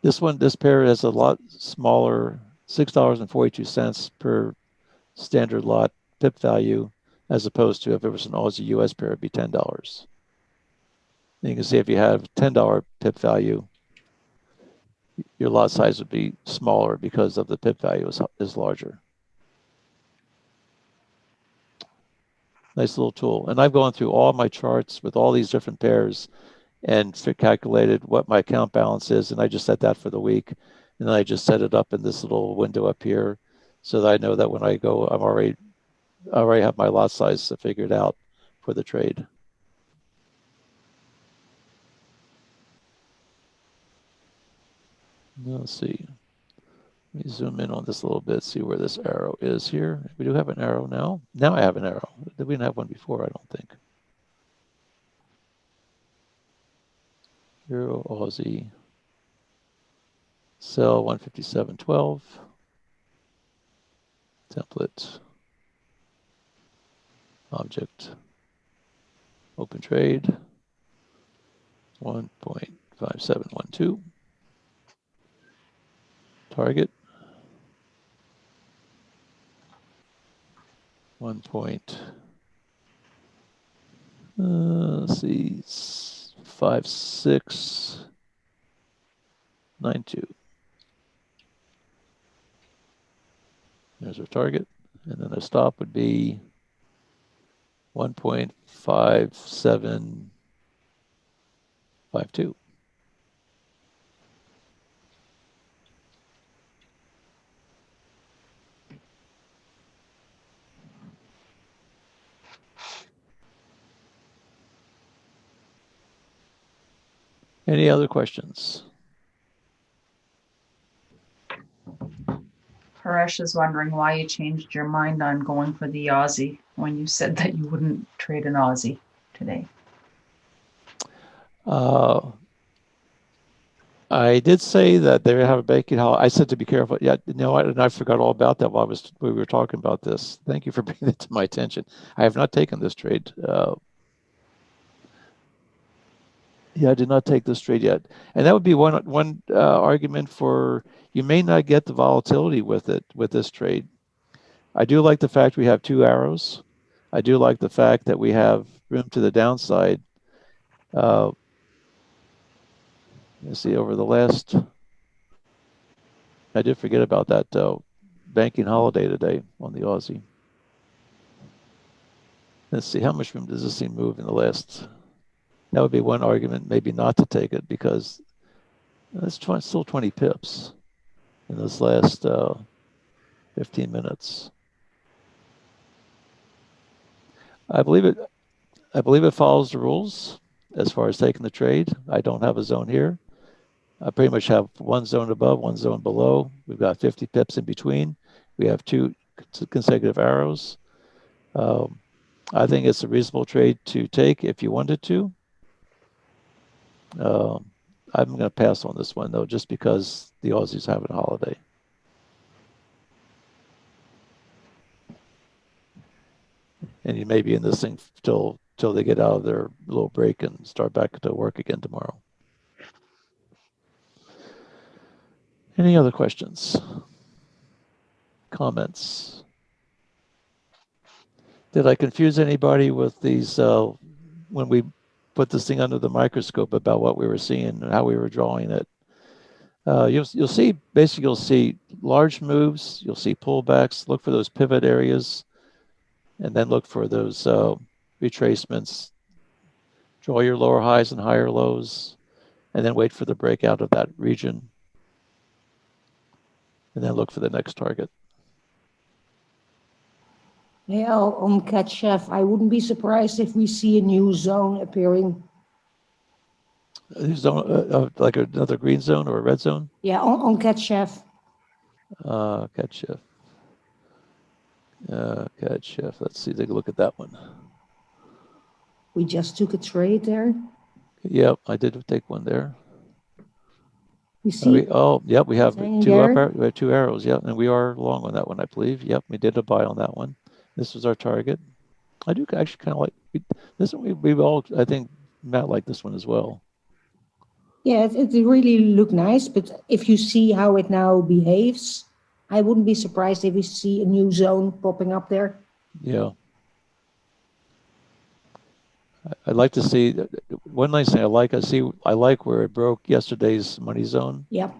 This pair has a lot smaller, $6.42 per standard lot pip value, as opposed to if it was an Aussie US pair, it'd be $10. And you can see if you have $10 pip value, your lot size would be smaller because of the pip value is larger. Nice little tool. And I've gone through all my charts with all these different pairs and calculated what my account balance is. And I just set that for the week. And then I just set it up in this little window up here so that I know that when I go, I already have my lot size figured out for the trade. Let's see. Let me zoom in on this a little bit, see where this arrow is here. We do have an arrow now. Now I have an arrow. We didn't have one before, I don't think. Euro Aussie. Sell 157.12. Template. Object. Open trade. 1.5712. Target. 1. Let's see, 5692. There's our target, and then the stop would be 1.5752. Any other questions? Paresh is wondering why you changed your mind on going for the Aussie when you said that you wouldn't trade an Aussie today. I I did say that they have a banking holiday. I said to be careful. Yeah, no, and I forgot all about that while we were talking about this. Thank you for bringing it to my attention. I have not taken this trade. Yeah, I did not take this trade yet, and that would be one argument for you may not get the volatility with it with this trade. I do like the fact we have 2 arrows. I do like the fact that we have room to the downside. Let's see, over the last, I did forget about that banking holiday today on the Aussie. Let's see, how much room does this thing move in the last? That would be one argument, maybe not to take it, because it's still 20 pips in this last 15 minutes. I believe it follows the rules as far as taking the trade. I don't have a zone here. I pretty much have one zone above, one zone below. We've got 50 pips in between. We have 2 consecutive arrows. I think it's a reasonable trade to take if you wanted to. I'm going to pass on this one, though, just because the Aussies have a holiday. And you may be in this thing till they get out of their little break and start back to work again tomorrow. Any other questions? Comments? Did I confuse anybody with these when we put this thing under the microscope about what we were seeing and how we were drawing it? You'll see, basically you'll see large moves, you'll see pullbacks, look for those pivot areas, and then look for those retracements. Draw your lower highs and higher lows, and then wait for the breakout of that region. And then look for the next target. Yeah, on Cat Chef, I wouldn't be surprised if we see a new zone appearing. Zone, like another green zone or a red zone? Yeah, on Cat Chef. Cat Chef. Cat Chef. Let's see, take a look at that one. We just took a trade there. Yep, I did take one there. You see? Yep, we have Hanging 2 there. we have 2 arrows. Yep, and we are long on that one, I believe. Yep, we did a buy on that one. This was our target. I do actually kind of like this one. We all, I think, Matt liked this one as well. Yeah, it really looked nice, but if you see how it now behaves, I wouldn't be surprised if we see a new zone popping up there. Yeah. I'd like to see one nice thing I like where it broke yesterday's money zone. Yep.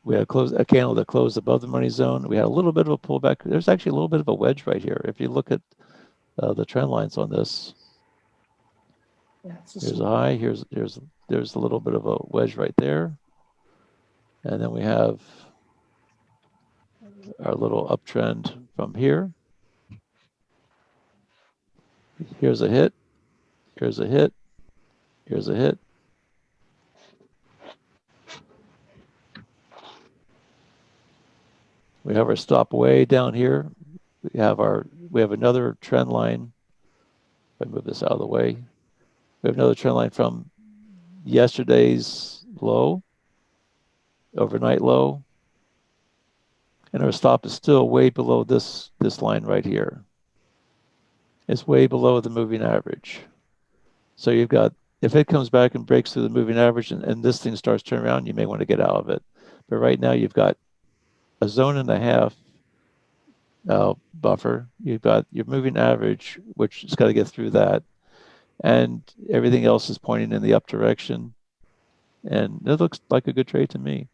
We had a candle that closed above the money zone. We had a little bit of a pullback. There's actually a little bit of a wedge right here. If you look at the trend lines on this, here's a high. There's a little bit of a wedge right there, and then we have our little uptrend from here. Here's a hit. Here's a hit. Here's a hit. We have our stop way down here. We have another trend line. If I move this out of the way, we have another trend line from yesterday's low, overnight low, and our stop is still way below this line right here. It's way below the moving average. So you've got, if it comes back and breaks through the moving average and this thing starts turning around, you may want to get out of it. But right now you've got a zone and a half buffer. You've got your moving average, which has got to get through that. And everything else is pointing in the up direction. And it looks like a good trade to me.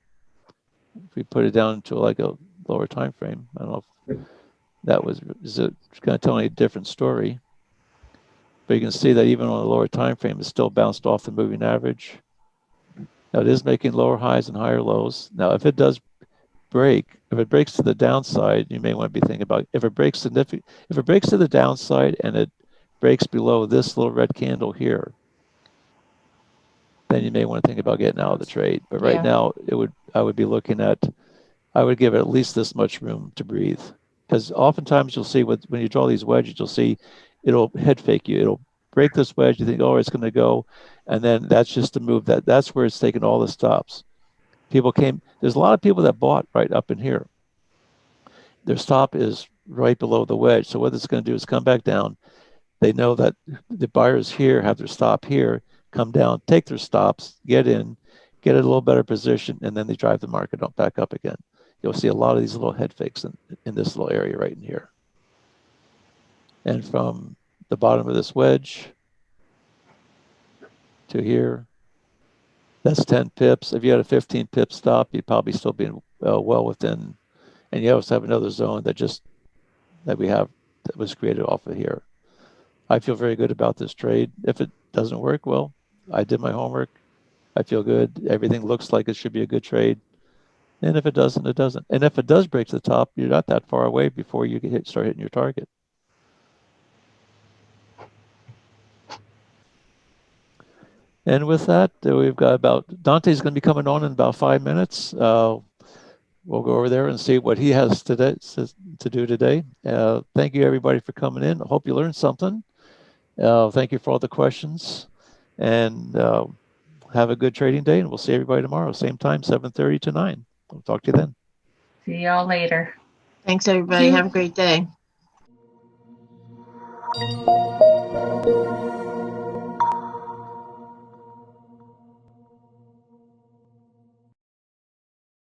If we put it down to like a lower time frame, I don't know if that is it kind of telling a different story. But you can see that even on a lower time frame, it's still bounced off the moving average. Now it is making lower highs and higher lows. Now, if it does break, if it breaks to the downside, you may want to be thinking about if it breaks to the downside and it breaks below this little red candle here, then you may want to think about getting out of the trade. But right now, I would be looking at, I would give it at least this much room to breathe. Because oftentimes you'll see when you draw these wedges, you'll see it'll head fake you. break this wedge, you think, oh, it's going to go. And then that's just the move. That's where it's taken all the stops. There's a lot of people that bought right up in here. Their stop is right below the wedge. So what it's going to do is come back down. They know that the buyers here have their stop here, come down, take their stops, get in, get a little better position, and then they drive the market back up again. You'll see a lot of these little head fakes in this little area right in here. And from the bottom of this wedge to here, that's 10 pips. If you had a 15 pip stop, you'd probably still be well within. And you also have another zone that was created off of here. I feel very good about this trade. If it doesn't work, well, I did my homework. I feel good. Everything looks like it should be a good trade. And if it doesn't, it doesn't. And if it does break to the top, you're not that far away before you start hitting your target. And with that, we've got Dante's going to be coming on in about 5 minutes. We'll go over there and see what he has to do today. Thank you, everybody, for coming in. I hope you learned something. Thank you for all the questions. And have a good trading day. And we'll see everybody tomorrow, same time, 7:30 to 9. We'll talk to you then. See y'all later. Thanks, everybody. Have a great day.